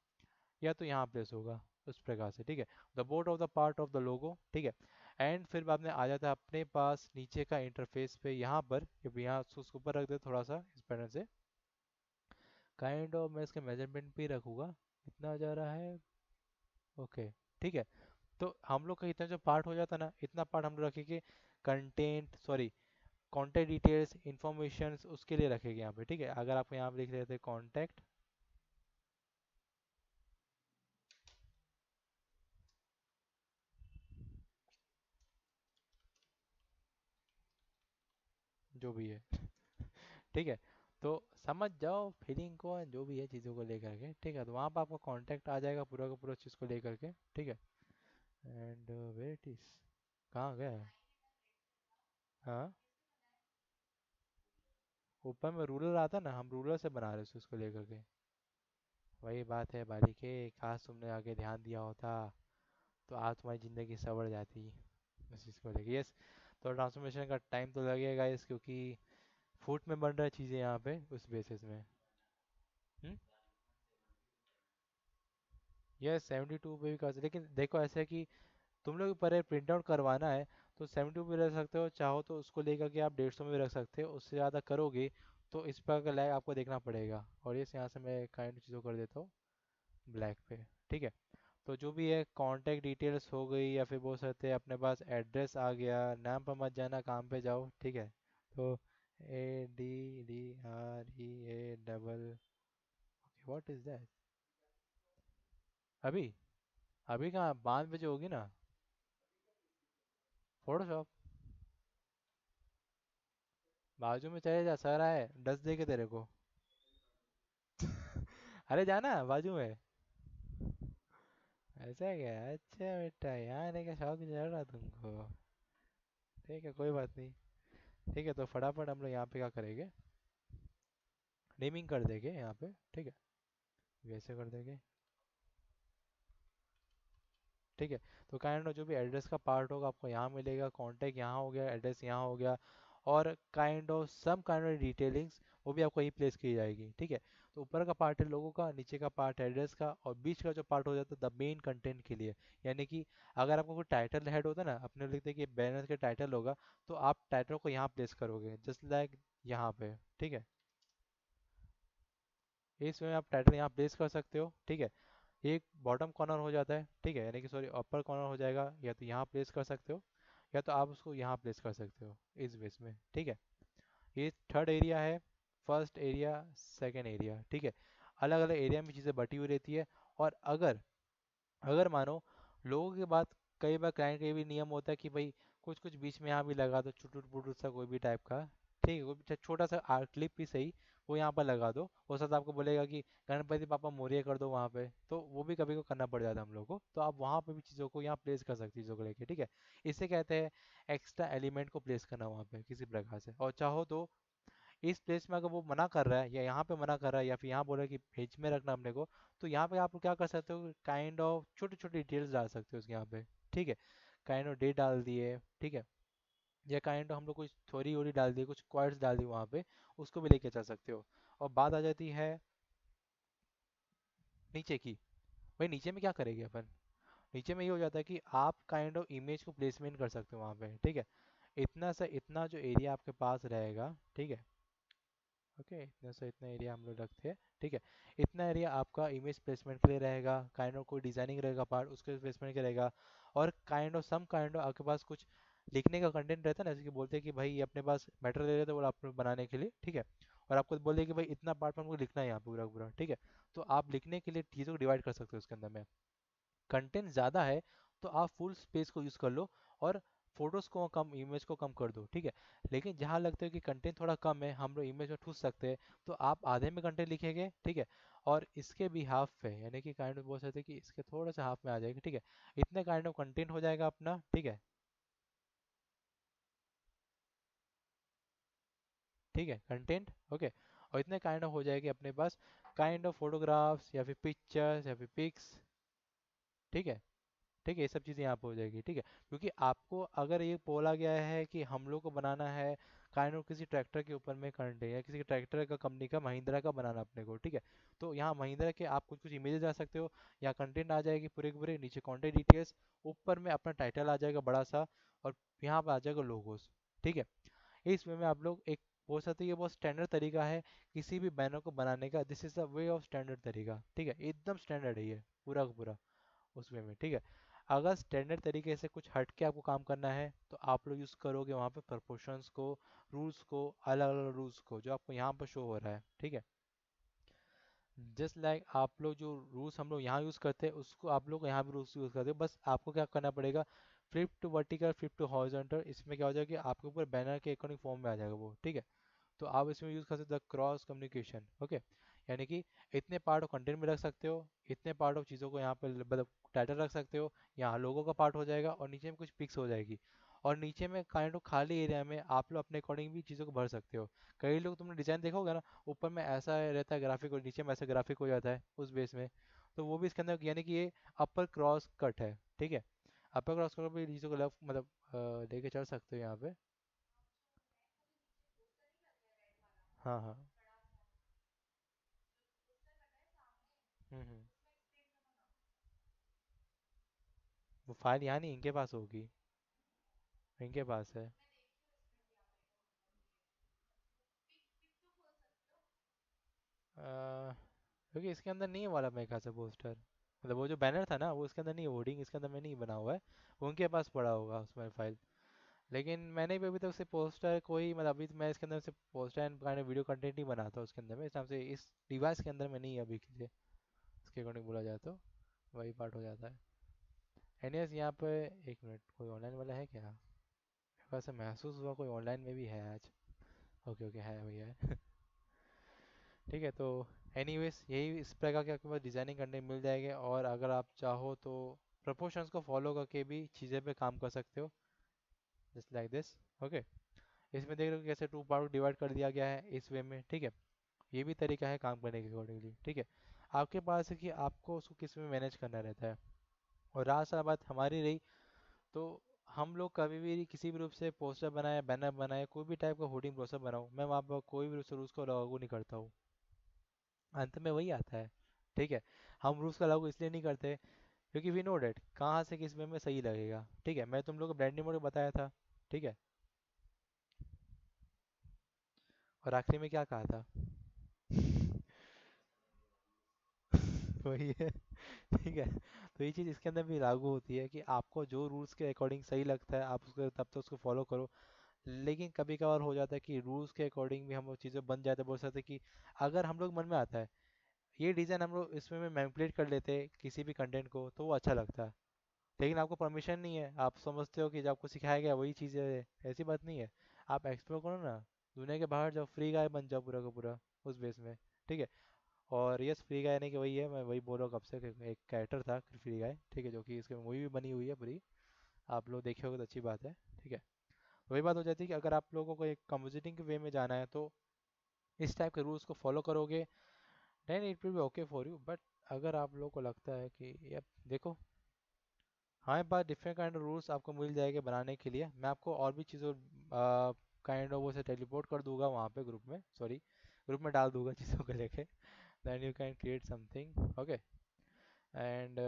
या तो यहाँ प्लेस होगा, उस प्रकार से, ठीक है। The board of the part of the logo, ठीक है। एंड फिर बाद में आ जाता है अपने पास नीचे का इंटरफेस पे, यहाँ पर, यहाँ उसको ऊपर रख दे थोड़ा सा इस पैटर्न से, काइंड ऑफ मैं इसके मेजरमेंट पे ही रखूँगा, कितना जा रहा है, ओके, ठीक है। तो हम लोग का इतना जो पार्ट हो जाता ना, इतना पार्ट हम लोग रखेंगे content, sorry, contact details, information उसके लिए रखेंगे यहाँ पे, ठीक है। अगर आप यहाँ पे लिख देते कॉन्टैक्ट, जो भी है, ठीक है। तो समझ जाओ फीलिंग को, जो भी है चीज़ों को लेकर के, ठीक है। तो वहाँ पर आपका कॉन्टैक्ट आ जाएगा पूरा का पूरा चीज़ को लेकर के, ठीक है। एंड वेयर इट इज, कहाँ गया है? हाँ, ऊपर में रूलर आता ना, हम रूलर से बना रहे थे उसको लेकर के। वही बात है बालिके, काश तुमने आगे ध्यान दिया होता, तो आज तुम्हारी ज़िंदगी संवर जाती इस चीज़ को लेके। यस, तो ट्रांसफॉर्मेशन का टाइम तो लगेगा इस, क्योंकि फुट में बन रहा है चीज़ें यहाँ पे उस बेसिस में। यस, 72 पे भी कर सकते, लेकिन देखो ऐसा है कि तुम लोग पर प्रिंट आउट करवाना है तो 72 पे रख सकते हो, चाहो तो उसको लेकर के आप 150 में भी रख सकते हो। उससे ज़्यादा करोगे तो इस पर का लैग आपको देखना पड़ेगा। और ये यहाँ से मैं काइंड चीज़ों कर देता हूँ ब्लैक पे, ठीक है। तो जो भी है कॉन्टैक्ट डिटेल्स हो गई, या फिर बोल सकते हैं अपने पास एड्रेस आ गया, नाम पर मत जाना, काम पे जाओ, ठीक है। तो ADDREA okay, what is that? अभी, अभी कहाँ, 5 बजे होगी ना। फोटोशॉप, बाजू में चले जा, सर आए 10 दे के तेरे को। अरे जाना बाजू में। ऐसा क्या? अच्छा बेटा, यहाँ आने का शौक चल रहा तुमको। ठीक है, कोई बात नहीं। ठीक है, तो फटाफट हम लोग यहाँ पे क्या करेंगे, नेमिंग कर देंगे यहाँ पे, ठीक है। वैसे कर देंगे, ठीक है। तो काइंड ऑफ जो भी एड्रेस का पार्ट होगा आपको यहाँ मिलेगा, कॉन्टैक्ट यहाँ हो गया, एड्रेस यहाँ हो गया, और kind of some kind of detailings वो भी आपको यही प्लेस की जाएगी, ठीक है। तो ऊपर का पार्ट है लोगों का, नीचे का पार्ट है एड्रेस का, और बीच का जो पार्ट हो जाता है द मेन कंटेंट के लिए। यानी कि अगर आपको कोई टाइटल हेड होता है ना, अपने लिखते हैं कि बैनर का टाइटल होगा, तो आप टाइटल को यहाँ प्लेस करोगे जस्ट लाइक यहाँ पे, ठीक है। इस वे में आप टाइटल यहाँ प्लेस कर सकते हो, ठीक है। एक बॉटम कॉर्नर हो जाता है, ठीक है, यानी कि सॉरी अपर कॉर्नर हो जाएगा, या तो यहाँ प्लेस कर सकते हो, या तो आप उसको यहाँ प्लेस कर सकते हो इस बेस में, ठीक है। ये थर्ड एरिया है, फर्स्ट एरिया, सेकंड एरिया, ठीक है। अलग अलग एरिया में चीज़ें बटी हुई रहती है। और अगर अगर मानो लोगों के बाद, कई बार क्लाइंट का ये भी नियम होता है कि भाई कुछ कुछ बीच में यहाँ भी लगा दो, चुटुट पुटुट सा कोई भी टाइप का, ठीक है, कोई भी छोटा सा आर्ट क्लिप भी सही, वो यहाँ पर लगा दो। वो साथ आपको बोलेगा कि गणपति पापा मोरिया कर दो वहाँ पे, तो वो भी कभी को करना पड़ जाता है हम लोग को, तो आप वहाँ पे भी चीज़ों को यहाँ प्लेस कर सकते हैं चीज़ों को लेके, ठीक है। इसे कहते हैं एक्स्ट्रा एलिमेंट को प्लेस करना वहाँ पे किसी प्रकार से। और चाहो तो इस प्लेस में अगर वो मना कर रहा है, या यहाँ पे मना कर रहा है, या फिर यहाँ बोल रहा है कि भेज में रखना अपने को, तो यहाँ पे आप क्या कर सकते हो, काइंड ऑफ छोटी छोटी डिटेल्स डाल सकते हो उसके यहाँ पे, ठीक है। काइंड ऑफ डेट डाल दिए, ठीक है, या काइंड ऑफ हम लोग कुछ थ्योरी वोरी डाल दिए, कुछ क्वाइट्स डाल दिए वहाँ पे, उसको भी लेके चल सकते हो। और बात आ जाती है नीचे की। भाई नीचे में क्या करेंगे अपन? नीचे में ये हो जाता है कि आप काइंड ऑफ इमेज को प्लेसमेंट कर सकते हो वहाँ पे, ठीक है। इतना सा इतना जो एरिया आपके पास रहेगा, ठीक है, ओके, इतना से इतना एरिया हम लोग रखते हैं, ठीक है। इतना एरिया आपका इमेज प्लेसमेंट के लिए रहेगा, काइंड ऑफ कोई डिजाइनिंग रहेगा पार्ट उसके प्लेसमेंट के रहेगा। और kind of some kind of आपके पास कुछ लिखने का कंटेंट रहता है ना, जैसे कि बोलते हैं कि भाई ये अपने पास मैटर ले रहे थे वो आप बनाने के लिए, ठीक है। और आपको बोले कि भाई इतना पार्ट हमको लिखना है यहाँ पूरा पूरा, ठीक है। तो आप लिखने के लिए चीज़ों को डिवाइड कर सकते हो उसके अंदर में। कंटेंट ज़्यादा है तो आप फुल स्पेस को यूज़ कर लो, और फोटोज़ को कम, इमेज को कम कर दो, ठीक है। लेकिन जहाँ लगता है कि कंटेंट थोड़ा कम है, हम लोग इमेज में ठूस सकते हैं, तो आप आधे में कंटेंट लिखेंगे, ठीक है। और इसके भी हाफ पे, यानी कि काइंड ऑफ बोल सकते हैं कि इसके थोड़ा सा हाफ में आ जाएगा, ठीक है। इतने काइंड ऑफ कंटेंट हो जाएगा अपना, ठीक है, ठीक है, कंटेंट ओके। और इतने काइंड ऑफ हो जाएगी अपने पास काइंड ऑफ फोटोग्राफ्स, या फिर पिक्चर्स, या फिर पिक्स, ठीक है, ठीक है। ये सब चीज़ें यहाँ पे हो जाएगी, ठीक है। क्योंकि आपको अगर ये बोला गया है कि हम लोग को बनाना है काइंड ऑफ किसी ट्रैक्टर के ऊपर में करंट है, या किसी ट्रैक्टर का कंपनी का महिंद्रा का बनाना अपने को, ठीक है। तो यहाँ महिंद्रा के आप कुछ कुछ इमेजेस जा सकते हो, या कंटेंट आ जाएगी पूरे के पूरे, नीचे कॉन्टेक्ट डिटेल्स, ऊपर में अपना टाइटल आ जाएगा बड़ा सा, और यहाँ पे आ जाएगा लोगोस, ठीक है। इस वे में आप लोग एक बोल सकते हैं, ये बहुत स्टैंडर्ड तरीका है किसी भी बैनर को बनाने का, this is the way of standard तरीका, ठीक है, एकदम स्टैंडर्ड है ये पूरा का पूरा उस वे में, ठीक है। अगर स्टैंडर्ड तरीके से कुछ हट के आपको काम करना है तो आप लोग यूज़ करोगे वहाँ पे प्रपोर्शंस को, रूल्स को, अलग अलग रूल्स को जो आपको यहाँ पर शो हो रहा है, ठीक है। जस्ट लाइक आप लोग जो रूल्स हम लोग यहाँ यूज़ करते हैं उसको आप लोग यहाँ भी रूल्स यूज़ करते हो, बस आपको क्या करना पड़ेगा, flip to vertical, flip to horizontal. इसमें क्या हो जाएगा कि आपके ऊपर बैनर के अकॉर्डिंग फॉर्म में आ जाएगा वो, ठीक है। तो आप इसमें यूज़ कर सकते हो क्रॉस कम्युनिकेशन, ओके। यानी कि इतने पार्ट ऑफ कंटेंट में रख सकते हो, इतने पार्ट ऑफ चीज़ों को यहाँ पे मतलब टाइटल रख सकते हो, यहाँ लोगों का पार्ट हो जाएगा और नीचे में कुछ पिक्स हो जाएगी, और नीचे में काइंड ऑफ खाली एरिया में आप लोग अपने अकॉर्डिंग भी चीज़ों को भर सकते हो। कई लोग तुमने डिज़ाइन देखा होगा ना, ऊपर में ऐसा रहता है ग्राफिक और नीचे में ऐसा ग्राफिक हो जाता है उस बेस में, तो वो भी इसके अंदर यानी कि ये अपर क्रॉस कट है, ठीक है। अपर क्रॉस कट भी चीज़ों को लेफ्ट मतलब लेके चल सकते हो यहाँ पे। हाँ हाँ। हम्म। वो फाइल यहाँ नहीं, इनके पास होगी, इनके पास है। क्योंकि इसके अंदर नहीं है वाला मेरे ख्याल से पोस्टर, मतलब वो जो बैनर था ना वो इसके अंदर नहीं है, होर्डिंग इसके अंदर में नहीं बना हुआ है, वो उनके पास पड़ा होगा उसमें फाइल। लेकिन मैंने भी अभी तक से पोस्टर कोई मतलब अभी तो मैं इसके अंदर से poster and kind video content नहीं बनाता उसके अंदर में, इस नाम से इस डिवाइस के अंदर में नहीं है अभी के लिए, इसके अकॉर्डिंग बोला जाए तो वही पार्ट हो जाता है। एनीवेज यहाँ पे एक मिनट, कोई ऑनलाइन वाला है क्या, मेरे पास से महसूस हुआ कोई ऑनलाइन में भी है आज। ओके ओके, है भैया है। ठीक है, तो एनीवेज यही इस प्रकार के आपके पास डिज़ाइनिंग करने मिल जाएंगे, और अगर आप चाहो तो प्रोपोर्शंस को फॉलो करके भी चीज़ें पे काम कर सकते हो, जस्ट लाइक दिस, ओके। इसमें देख रहे हो कैसे टू पार्ट डिवाइड कर दिया गया है इस वे में, ठीक है। ये भी तरीका है काम करने के अकॉर्डिंगली, ठीक है। आपके पास है कि आपको उसको किस में मैनेज करना रहता है। और रहा सारा बात हमारी रही, तो हम लोग कभी भी किसी भी रूप से पोस्टर बनाए, बैनर बनाए, कोई भी टाइप का होर्डिंग पोस्टर बनाओ, मैं वहाँ पर कोई भी रूल्स को लागू नहीं करता हूँ, अंत में वही आता है, ठीक है। हम रूल्स का लागू इसलिए नहीं करते क्योंकि वी नो डेट कहाँ से किस वे में सही लगेगा, ठीक है। मैं तुम लोग को ब्रांडिंग मोड बताया था, ठीक है। और आखिरी में क्या कहा था? वही है, ठीक है। तो ये चीज़ इसके अंदर भी लागू होती है कि आपको जो रूल्स के अकॉर्डिंग सही लगता है आप उसको तब तो उसको फॉलो करो। लेकिन कभी कभार हो जाता है कि रूल्स के अकॉर्डिंग भी हम लोग चीज़ें बन जाते हैं, बोल सकते हैं कि अगर हम लोग मन में आता है ये डिज़ाइन हम लोग इसमें में मैनिपुलेट कर लेते हैं किसी भी कंटेंट को तो वो अच्छा लगता है, लेकिन आपको परमिशन नहीं है, आप समझते हो कि जो आपको सिखाया गया वही चीज़ है, ऐसी बात नहीं है। आप एक्सप्लोर करो ना, दुनिया के बाहर जाओ, फ्री गाय बन जाओ पूरा का पूरा उस बेस में, ठीक है। और यस, फ्री गाय नहीं कि वही है, मैं वही बोल रहा हूँ कब से कि एक कैरेक्टर था फ्री गाय, ठीक है, जो कि इसके मूवी भी बनी हुई है पूरी, आप लोग देखे होगे तो अच्छी बात है, ठीक है। वही बात हो जाती है कि अगर आप लोगों को एक कंपोजिटिंग के वे में जाना है तो इस टाइप के रूल्स को फॉलो करोगे, then it will be okay for you. But अगर आप लोगों को लगता है कि यार देखो, हमारे पास डिफरेंट काइंड ऑफ रूल्स आपको मिल जाएंगे बनाने के लिए, मैं आपको और भी चीज़ों काइंड ऑफ वो से टेलीपोर्ट कर दूंगा वहाँ पे ग्रुप में, सॉरी ग्रुप में डाल दूंगा चीज़ों को लेके, then you can create something, okay. And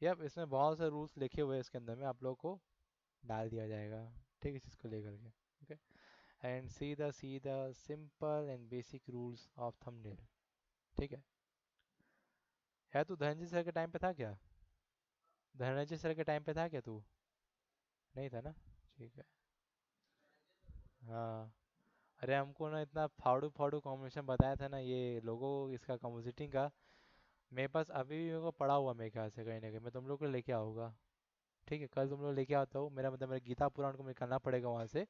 yup, इसमें बहुत से रूल्स लिखे हुए हैं इसके अंदर में, आप लोगों को डाल दिया जाएगा, ठीक है, इस चीज़ को लेकर के, okay. And see the simple and basic rules of thumbnail, ठीक है तू धनंजय सर के टाइम पे था क्या? धनंजय सर के टाइम पे था क्या तू? नहीं था ना, ठीक है। हाँ, अरे हमको ना इतना फाड़ू फाड़ू कॉम्बिनेशन बताया था ना ये लोगों इसका कंपोजिटिंग का, मेरे पास अभी भी मेरे को पड़ा हुआ मेरे ख्याल से कहीं ना कहीं, मैं तुम लोग को लेके आऊँगा, ठीक है। कल तुम लोग लेके आता हूँ, मेरा मतलब मेरा गीता पुराण को निकालना पड़ेगा वहाँ से,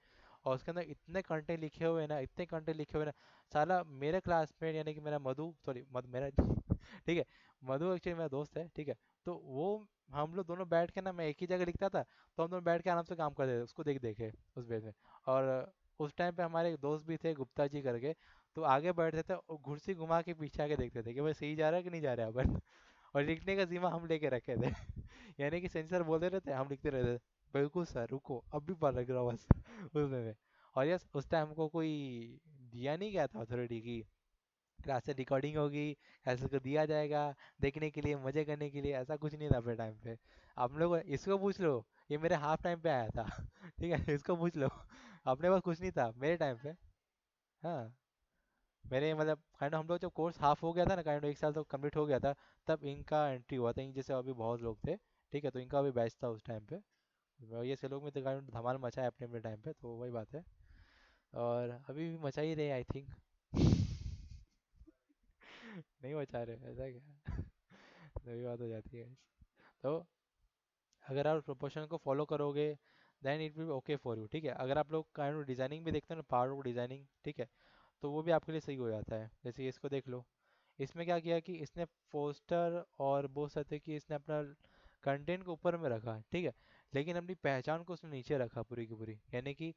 और उसके अंदर इतने कंटेंट लिखे हुए हैं ना, इतने कंटेंट लिखे हुए हैं ना, साला मेरे क्लासमेट यानी कि मेरा मधु, सॉरी मेरा ठीक है, मधु एक्चुअली मेरा दोस्त है, ठीक है। तो वो हम लोग दोनों बैठ के ना, मैं एक ही जगह लिखता था तो हम दोनों बैठ के आराम से काम करते थे उसको देख देखे उस बेस में। और उस टाइम पे हमारे एक दोस्त भी थे गुप्ता जी करके, तो आगे बैठते थे और कुर्सी घुमा के पीछे आके देखते थे कि भाई सही जा रहा है कि नहीं जा रहा है अपन। और लिखने का जिम्मा हम लेके रखे थे। यानी कि सेंसर बोलते रहते हम लिखते रहते, बिल्कुल सर रुको अब भी पढ़ लग रहा बस उसमें में। और यस, उस टाइम हमको कोई दिया नहीं गया था अथॉरिटी की क्लास से रिकॉर्डिंग होगी, ऐसे को दिया जाएगा देखने के लिए, मजे करने के लिए, ऐसा कुछ नहीं था अपने टाइम पे। आप लोग इसको पूछ लो, ये मेरे हाफ टाइम पे आया था ठीक है, इसको पूछ लो, अपने पास कुछ नहीं था मेरे टाइम पे। हाँ, मेरे मतलब काइंड हम लोग जब कोर्स हाफ हो गया था ना, काइंड एक साल तो कंप्लीट हो गया था, तब इनका एंट्री हुआ था, इन जैसे अभी बहुत लोग थे, ठीक है, तो इनका भी बैच था उस टाइम पे। ये से लोग में तो काफी धमाल मचा है अपने अपने टाइम पे, तो वही बात है। और अभी भी मचा ही रहे आई थिंक। नहीं मचा रहे ऐसा क्या? तो वही बात हो जाती है। तो अगर आप प्रोपोर्शन को फॉलो करोगे then it will be okay for you, ठीक है। अगर आप लोग काइंड ऑफ डिजाइनिंग भी देखते हैं ना, पार्ट ऑफ डिजाइनिंग, ठीक है, तो वो भी आपके लिए सही हो जाता है। जैसे ये इसको देख लो, इसमें क्या किया कि इसने पोस्टर और बोल सकते हैं कि इसने अपना कंटेंट को ऊपर में रखा, ठीक है, लेकिन अपनी पहचान को उसने नीचे रखा पूरी की पूरी। यानी कि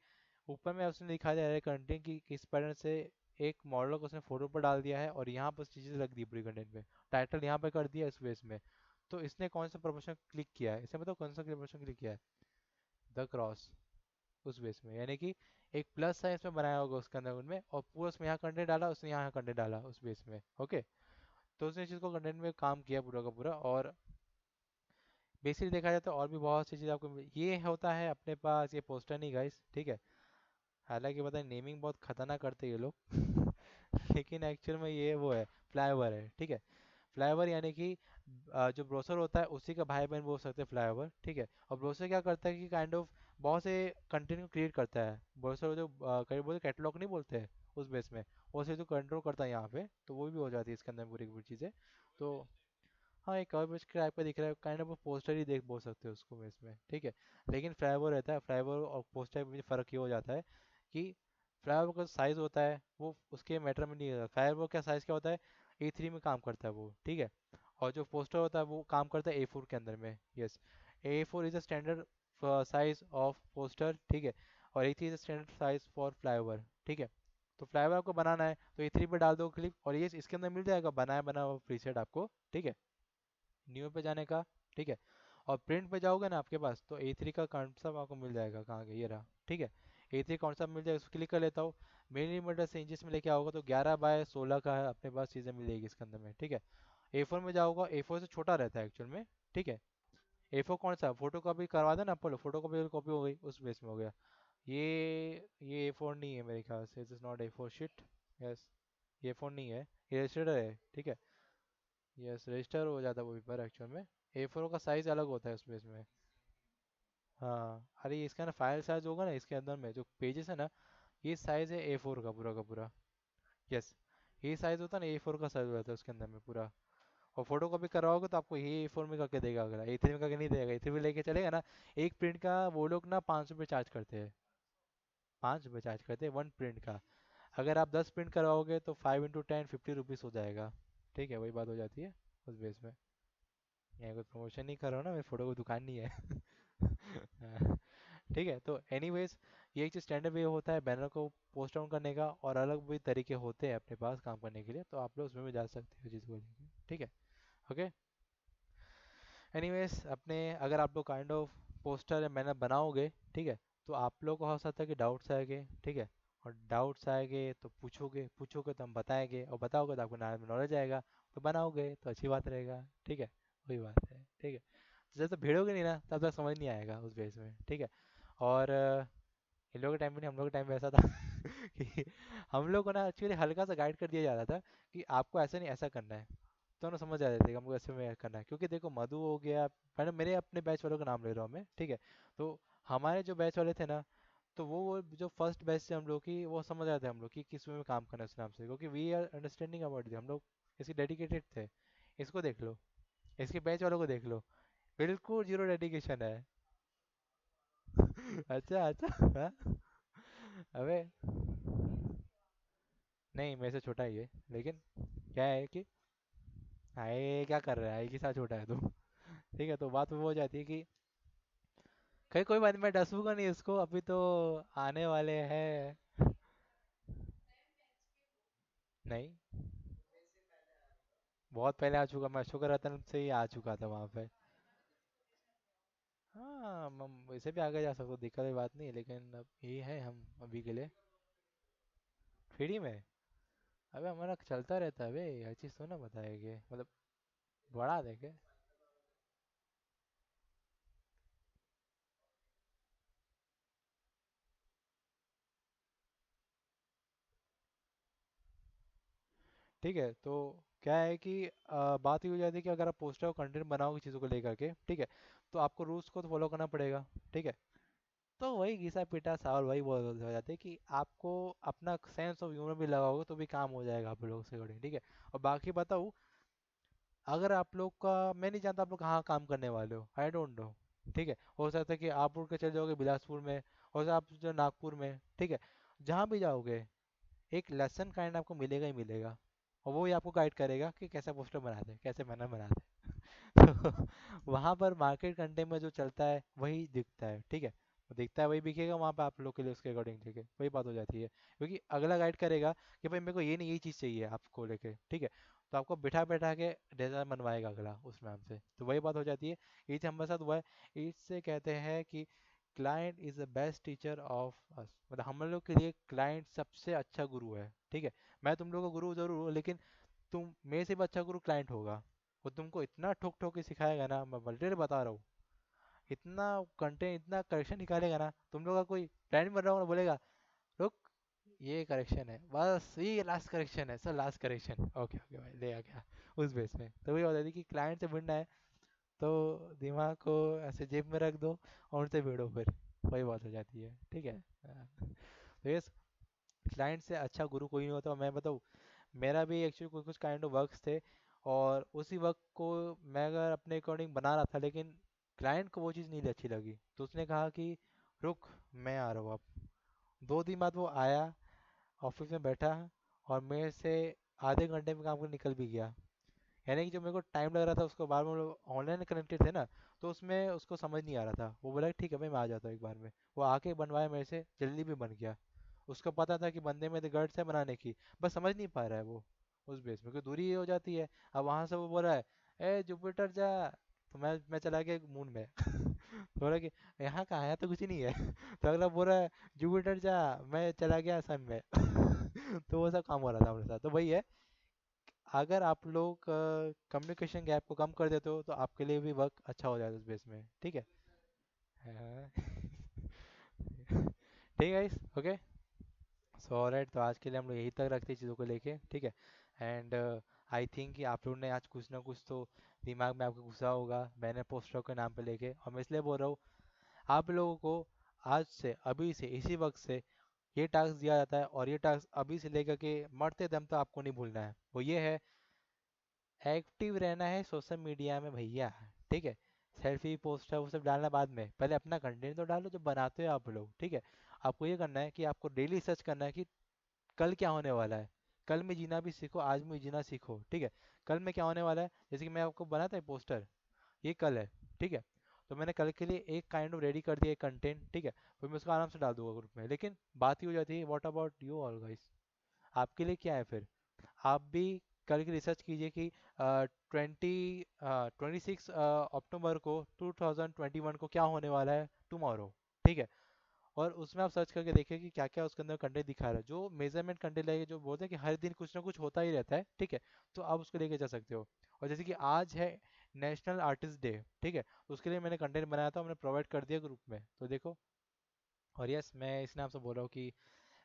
ऊपर में उसने दिखा दिया है कंटेंट की किस पैटर्न से एक मॉडल को उसने फोटो पर डाल दिया है, और यहाँ पर चीज़ें रख दी पूरी कंटेंट में, टाइटल यहाँ पे कर दिया इस बेस में। तो इसने कौन सा प्रमोशन क्लिक किया है, इसने बताओ कौन सा प्रमोशन क्लिक किया है? द क्रॉस, उस बेस में। यानी कि एक प्लस साइन इसमें बनाया होगा उसके अंदर उनमें, और पूरा उसमें यहाँ कंटेंट डाला, उसने यहाँ कंटेंट डाला उस बेस में, ओके। तो उसने चीज़ को कंटेंट में काम किया पूरा का पूरा। और बेसिकली देखा जाए तो और भी बहुत सी चीज़ आपको ये होता है अपने पास, ये पोस्टर नहीं गाइस, ठीक है। हालांकि पता है नेमिंग बहुत खतरनाक करते हैं ये लोग। लेकिन एक्चुअल में ये वो है, फ्लाईओवर है, ठीक है। फ्लाईओवर यानी कि जो ब्रोसर होता है उसी का भाई बहन बोल सकते हैं फ्लाईओवर, ठीक है। और ब्रोसर क्या करता है कि काइंड ऑफ बहुत से कंटेंट को क्रिएट करता है। ब्रोसर जो कई बोलते कैटलॉग नहीं बोलते हैं उस बेस में, वो से जो कंट्रोल करता है यहाँ पे, तो वो भी हो जाती है इसके अंदर पूरी की पूरी चीज़ें। तो हाँ, एक कवर पेज के टाइप का दिख रहा है, काइंड ऑफ पोस्टर ही देख बोल सकते हो उसको इसमें, ठीक है। लेकिन फ्लाईओवर रहता है, फ्लाईओवर और पोस्टर में फ़र्क ये हो जाता है कि फ्लाईओवर का साइज़ होता है वो उसके मैटर में नहीं रहता। फ्लाईओवर का साइज़ क्या होता है, A3 में काम करता है वो, ठीक है। और जो पोस्टर होता है वो काम करता है A4 के अंदर में, yes. A4 is a standard size of poster, ठीक है। और A3 is a standard size for flyover, ठीक है। तो फ्लाईओवर आपको बनाना है तो A3 पे डाल दो क्लिप, और ये इसके अंदर मिल जाएगा बनाया बना हुआ प्रीसेट आपको, ठीक है। न्यू पे जाने का, ठीक है। और प्रिंट पे जाओगे ना आपके पास, तो A3 का कॉन्सेप्ट आपको मिल जाएगा, कहाँ गया ये रहा, ठीक है। A3 कॉन्सेप्ट मिल जाएगा, उसको क्लिक कर लेता हूँ। मिलीमीटर से इंचेस में लेके आओगे तो 11/16 का है अपने पास चीज़ें मिलेगी इसके अंदर में, ठीक है। A4 में जाओगा, A4 से छोटा रहता है एक्चुअल में, ठीक है। A4 कौन सा फोटो कॉपी करवा देना आप, फोटो कॉपी कॉपी हो गई उस बेस में हो गया। ये A4 नहीं है मेरे ख्याल से, it is not A4 shit. Yes, ये A4 नहीं है, ये रजिस्टर्ड है, ठीक है। यस, रजिस्टर हो जाता है वो पेपर एक्चुअल में। A4 का साइज अलग होता है उसमें इसमें। हाँ, अरे इसका ना फाइल साइज होगा ना इसके अंदर में जो पेजेस है ना, ये साइज है A4 का पूरा। यस, ये साइज होता है ना A4 का साइज होता है उसके अंदर में पूरा। और फोटो कॉपी करवाओगे तो आपको ये A4 में करके देगा, अगर A3 में करके नहीं देगा। A3 में लेके चलेगा ना, एक प्रिंट का वो लोग ना 5 रुपये चार्ज करते हैं, 5 रुपये चार्ज करते हैं वन प्रिंट का। अगर आप 10 प्रिंट करवाओगे तो 5 × 10 50 रुपीज़ हो जाएगा, ठीक है। वही बात हो जाती है उस बेस में। यहाँ कोई प्रमोशन नहीं कर रहा हूँ ना, मेरी फोटो की दुकान नहीं है। हाँ, ठीक है। तो एनीवेज, ये एक चीज़ स्टैंडर्ड वे होता है बैनर को पोस्ट डाउन करने का, और अलग भी तरीके होते हैं अपने पास काम करने के लिए, तो आप लोग उसमें भी जा सकते हो चीज़ को लेके, ठीक है। ओके, एनीवेज अपने अगर आप लोग काइंड ऑफ पोस्टर या बैनर बनाओगे, ठीक है, तो आप लोग को हो सकता है कि डाउट्स आएंगे, ठीक है। और डाउट्स आएंगे तो पूछोगे, पूछोगे तो हम बताएंगे, और बताओगे तो आपको नॉलेज आएगा, तो बनाओगे तो अच्छी बात रहेगा, ठीक है। वही बात है, ठीक है। तो जब तक भिड़ोगे नहीं ना तब तक समझ नहीं आएगा उस बेस में, ठीक है। और इन लोगों के टाइम में नहीं, हम लोग के टाइम में ऐसा था कि हम लोग को ना एक्चुअली हल्का सा गाइड कर दिया जाता था कि आपको ऐसा नहीं ऐसा करना है, तो ना समझ आ जाते थे कि हमको ऐसे में करना है। क्योंकि देखो मधु हो गया, मैंने मेरे अपने बैच वालों का नाम ले रहा हूँ मैं, ठीक है। तो हमारे जो बैच वाले थे ना, तो वो जो फर्स्ट बैच से हम लोग की वो समझ आते हम लोग कि किस में काम करना है उस नाम से, क्योंकि वी आर अंडरस्टैंडिंग अबाउट, हम लोग इसके डेडिकेटेड थे। इसको देख लो, इसके बैच वालों को देख लो, बिल्कुल जीरो डेडिकेशन है। अच्छा अच्छा, हाँ? अबे नहीं, मेरे से छोटा ही है, लेकिन क्या है कि आए क्या कर रहा है, एक ही साथ छोटा है तुम। ठीक है, तो बात वो हो जाती है कि कहीं कोई बात नहीं, मैं डसूंगा नहीं इसको, अभी तो आने वाले हैं। नहीं, बहुत पहले आ चुका मैं, शुक्र रतन से ही आ चुका था वहाँ पे। हाँ, हम वैसे भी आगे जा सकते हो, दिक्कत की बात नहीं है, लेकिन अब ये है हम अभी के लिए फ्री में। अबे हमारा चलता रहता है बे, हर चीज़ तो ना बताएंगे, मतलब बढ़ा देंगे। ठीक है, तो क्या है कि बात ये हो जाती है कि अगर आप पोस्टर और कंटेंट बनाओगे चीज़ों को लेकर के, ठीक है, तो आपको रूल्स को तो फॉलो करना पड़ेगा, ठीक है। तो वही घिसा पिटा सवाल वही बोल हो जाते हैं कि आपको अपना सेंस ऑफ ह्यूमर भी लगाओगे तो भी काम हो जाएगा आप लोगों से अकॉर्डिंग, ठीक है। और बाकी बताऊँ, अगर आप लोग का, मैं नहीं जानता आप लोग कहाँ काम करने वाले हो, आई डोंट नो, ठीक है। हो सकता है कि आप उड़ के चले जाओगे बिलासपुर में, हो सकता है आप जो नागपुर में, ठीक है, जहाँ भी जाओगे एक लेसन काइंड आपको मिलेगा ही मिलेगा। और वो ही आपको गाइड करेगा कि कैसे पोस्टर बनाते हैं, कैसे बैनर बनाते हैं। तो वहाँ पर मार्केट कंटेंट में जो चलता है वही दिखता है, ठीक है। वो दिखता है वही बिकेगा वहाँ पे आप लोग के लिए, उसके अकॉर्डिंग, ठीक है, वही बात हो जाती है। क्योंकि अगला गाइड करेगा कि भाई मेरे को ये नहीं, यही चीज़ चाहिए आपको लेके, ठीक है। तो आपको बिठा बैठा के डिज़ाइन बनवाएगा अगला उसमें हमसे, तो वही बात हो जाती है। ये चीज़ हमारे साथ हुआ है। इससे कहते हैं कि client is the best teacher of us, मतलब हम लोग के लिए क्लाइंट सबसे अच्छा गुरु है, ठीक है। मैं तुम लोग का गुरु जरूर हूँ, लेकिन तुम मेरे से भी अच्छा गुरु क्लाइंट होगा। वो तुमको इतना ठोक ठोक के सिखाएगा ना, मैं वल्टर बता रहा हूँ, इतना कंटेंट, इतना करेक्शन निकालेगा ना, तुम लोग का कोई क्लाइंट बन रहा होगा बोलेगा रुक, ये करेक्शन है, बस ये लास्ट करेक्शन है sir, last correction, okay okay भाई ले आ गया। उस बेस में तो वही होता है कि क्लाइंट से भिड़ना है तो दिमाग को ऐसे जेब में रख दो और उनसे भिड़ो फिर, वही बात हो जाती है, ठीक है। हाँ। तो ये क्लाइंट से अच्छा गुरु कोई नहीं होता। और मैं बताऊँ, मेरा भी एक्चुअली कुछ कुछ काइंड ऑफ वर्क्स थे, और उसी वर्क को मैं अगर अपने अकॉर्डिंग बना रहा था, लेकिन क्लाइंट को वो चीज़ नहीं अच्छी लगी, तो उसने कहा कि रुक, मैं आ रहा हूँ अब। 2 दिन बाद वो आया, ऑफिस में बैठा, और मेरे से आधे घंटे में काम कर निकल भी गया। यानी कि जो मेरे को टाइम लग रहा था, उसको बाद में हम लोग ऑनलाइन कनेक्टेड थे ना, तो उसमें उसको समझ नहीं आ रहा था। वो बोला ठीक है भाई मैं आ जाता हूँ एक बार में। वो आके बनवाया मेरे से, जल्दी भी बन गया। उसको पता था कि बंदे में तो गट्स है बनाने की, बस समझ नहीं पा रहा है वो उस बेस में, क्योंकि दूरी ये हो जाती है। अब वहां से वो बोल रहा है ए जुपिटर जा, तो मैं चला गया मून में। तो बोला कि यहाँ कहाँ है, यहाँ तो कुछ नहीं है। तो अगला बोल रहा है जुपिटर जा, मैं चला गया सन में। तो वो सब काम हो रहा था हमारे साथ। तो वही है, अगर आप लोग कम्युनिकेशन गैप को कम कर देते हो तो आपके लिए भी वर्क अच्छा हो जाएगा उस बेस में, ठीक है। हाँ। ठीक है, ओके। सो ऑलराइट, तो आज के लिए हम लोग यहीं तक रखते हैं चीज़ों को लेके, ठीक है। एंड आई थिंक कि आप लोगों ने आज कुछ ना कुछ तो दिमाग में आपके घुसा होगा मैंने पोस्टर के नाम पे लेके। और मैं इसलिए बोल रहा हूँ, आप लोगों को आज से, अभी से, इसी वक्त से ये टास्क दिया जाता है, और ये टास्क अभी से लेकर के मरते दम तक आपको नहीं भूलना है। वो ये है, एक्टिव रहना है सोशल मीडिया में भैया, ठीक है। सेल्फी पोस्टर वो सब डालना बाद में, पहले अपना कंटेंट तो डालो जो बनाते हो आप लोग, ठीक है। आपको ये करना है कि आपको डेली सर्च करना है कि कल क्या होने वाला है। कल में जीना भी सीखो, आज में जीना सीखो, ठीक है। कल में क्या होने वाला है, जैसे कि मैं आपको बनाता है पोस्टर, ये कल है, ठीक है। तो मैंने कल के लिए एक काइंड ऑफ रेडी कर दिया, एक कंटेंट, ठीक है। फिर मैं उसको आराम से डाल दूंगा ग्रुप में। लेकिन बात ही हो जाती है, what about you all guys, आपके लिए क्या है फिर। आप भी कल की रिसर्च कीजिए कि 26 अक्टूबर को 2021 को क्या होने वाला है टुमारो, ठीक है। और उसमें आप सर्च करके देखिए कि क्या क्या उसके अंदर कंटेंट दिखा रहा है, जो मेजरमेंट कंटेंट लगे, जो बोलते हैं कि हर दिन कुछ ना कुछ होता ही रहता है, ठीक है। तो आप उसको लेके जा सकते हो। और जैसे कि आज है नेशनल आर्टिस्ट डे, ठीक है, तो उसके लिए मैंने कंटेंट बनाया था, मैंने प्रोवाइड कर दिया ग्रुप में, तो देखो। और यस, मैं इस नाम से बोल रहा हूँ कि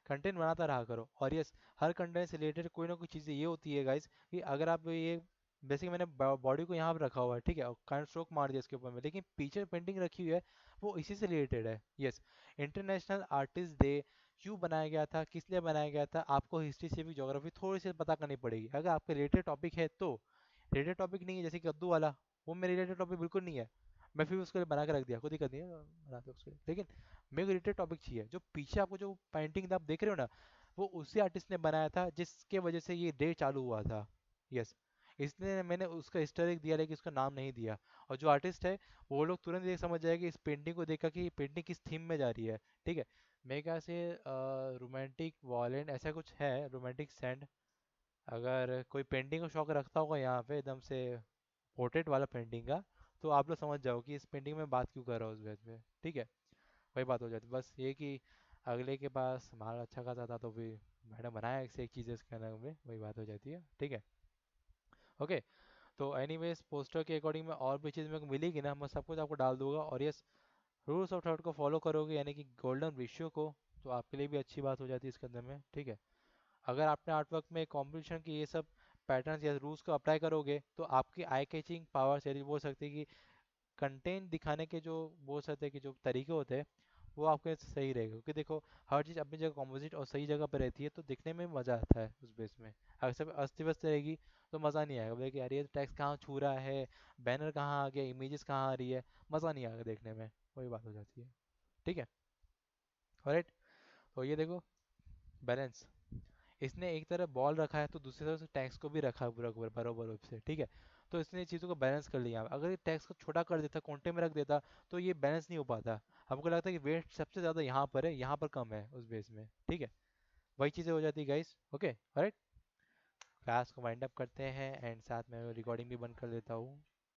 कंटेंट बनाता रहा करो। और यस, हर कंटेंट से रिलेटेड कोई ना कोई चीज़ें ये होती है गाइस, कि अगर आप ये, बेसिक मैंने बॉडी को यहाँ पे रखा हुआ है, ठीक है, और काइंड स्ट्रोक मार दिया इसके ऊपर में, लेकिन पीछे पेंटिंग रखी हुई है, वो इसी से रिलेटेड है। यस, इंटरनेशनल आर्टिस्ट डे क्यों बनाया गया था, किस लिए बनाया गया था, आपको हिस्ट्री से भी ज्योग्राफी थोड़ी सी पता करनी पड़ेगी। अगर आपके रिलेटेड टॉपिक है तो, रिलेटेड टॉपिक नहीं है जैसे कि कद्दू वाला, वो मेरे रिलेटेड टॉपिक बिल्कुल नहीं है, मैं फिर उसके लिए बना के रख दिया, कोई दिक्कत नहीं है, बना दो उसके लिए। लेकिन मेरे को रिलेटेड टॉपिक चाहिए, जो पीछे आपको जो पेंटिंग आप देख रहे हो ना, वो उसी आर्टिस्ट ने बनाया था जिसके वजह से ये डे चालू हुआ था। यस, इसलिए मैंने उसका हिस्टर एक दिया, लेकिन उसका नाम नहीं दिया। और जो आर्टिस्ट है, वो लोग तुरंत ये समझ जाएगा इस पेंटिंग को देखा कि ये पेंटिंग किस थीम में जा रही है, ठीक है। मेरे ख्याल से रोमांटिक वॉलेंट ऐसा कुछ है, रोमांटिक सैंड। अगर कोई पेंटिंग का शौक रखता होगा यहाँ पे एकदम से पोर्ट्रेट वाला पेंटिंग का, तो आप लोग समझ जाओ कि इस पेंटिंग में बात क्यों कर रहा हूँ उस बेस पे, ठीक है। वही बात हो जाती, बस ये कि अगले के पास माल अच्छा खासा था तो भी मैंने बनाया एक से एक चीज़ें इसके अंदर में, वही बात हो जाती है, ठीक है। ओके। तो एनीवेज, पोस्टर के अकॉर्डिंग में और भी चीज़ मेरे को मिलेगी ना, मैं सब कुछ आपको डाल दूंगा। और यस, रूल्स ऑफ थर्ड को फॉलो करोगे, यानी कि गोल्डन रेशियो को, तो आपके लिए भी अच्छी बात हो जाती है इसके अंदर में, ठीक है। अगर आपने आर्टवर्क में कंपटीशन की ये सब पैटर्न्स या रूल्स को अप्लाई करोगे तो आपकी आई कैचिंग पावर से बोल सकते हैं कि कंटेंट दिखाने के जो बोल सकते हैं कि जो तरीके होते हैं वो आपके सही रहेगा, क्योंकि देखो हर चीज़ अपनी जगह कॉम्पोजिट और सही जगह पर रहती है तो दिखने में मज़ा आता है उस बेस में। अगर सब अस्त व्यस्त रहेगी तो मज़ा नहीं आएगा, बोले कि यार ये टेक्स्ट कहाँ छू रहा है, बैनर कहाँ आ गया, इमेजेस कहाँ आ रही है, मज़ा नहीं आएगा देखने में, वही बात हो जाती है। ठीक है। ऑलराइट। तो ये देखो बैलेंस, इसने एक तरफ बॉल रखा है तो दूसरी तरफ से टैक्स को भी रखा है पूरा पूरा बराबर रूप से, ठीक है। तो इसने चीज़ों को बैलेंस कर लिया। अगर ये टैक्स को छोटा कर देता, कोंटे में रख देता, तो ये बैलेंस नहीं हो पाता। हमको लगता है कि वेट सबसे ज़्यादा यहाँ पर है, यहाँ पर कम है उस बेस में, ठीक है। वही चीज़ें हो जाती है गाइस। Okay, right. क्लास को वाइंड अप करते हैं एंड साथ में रिकॉर्डिंग भी बंद कर देता हूँ।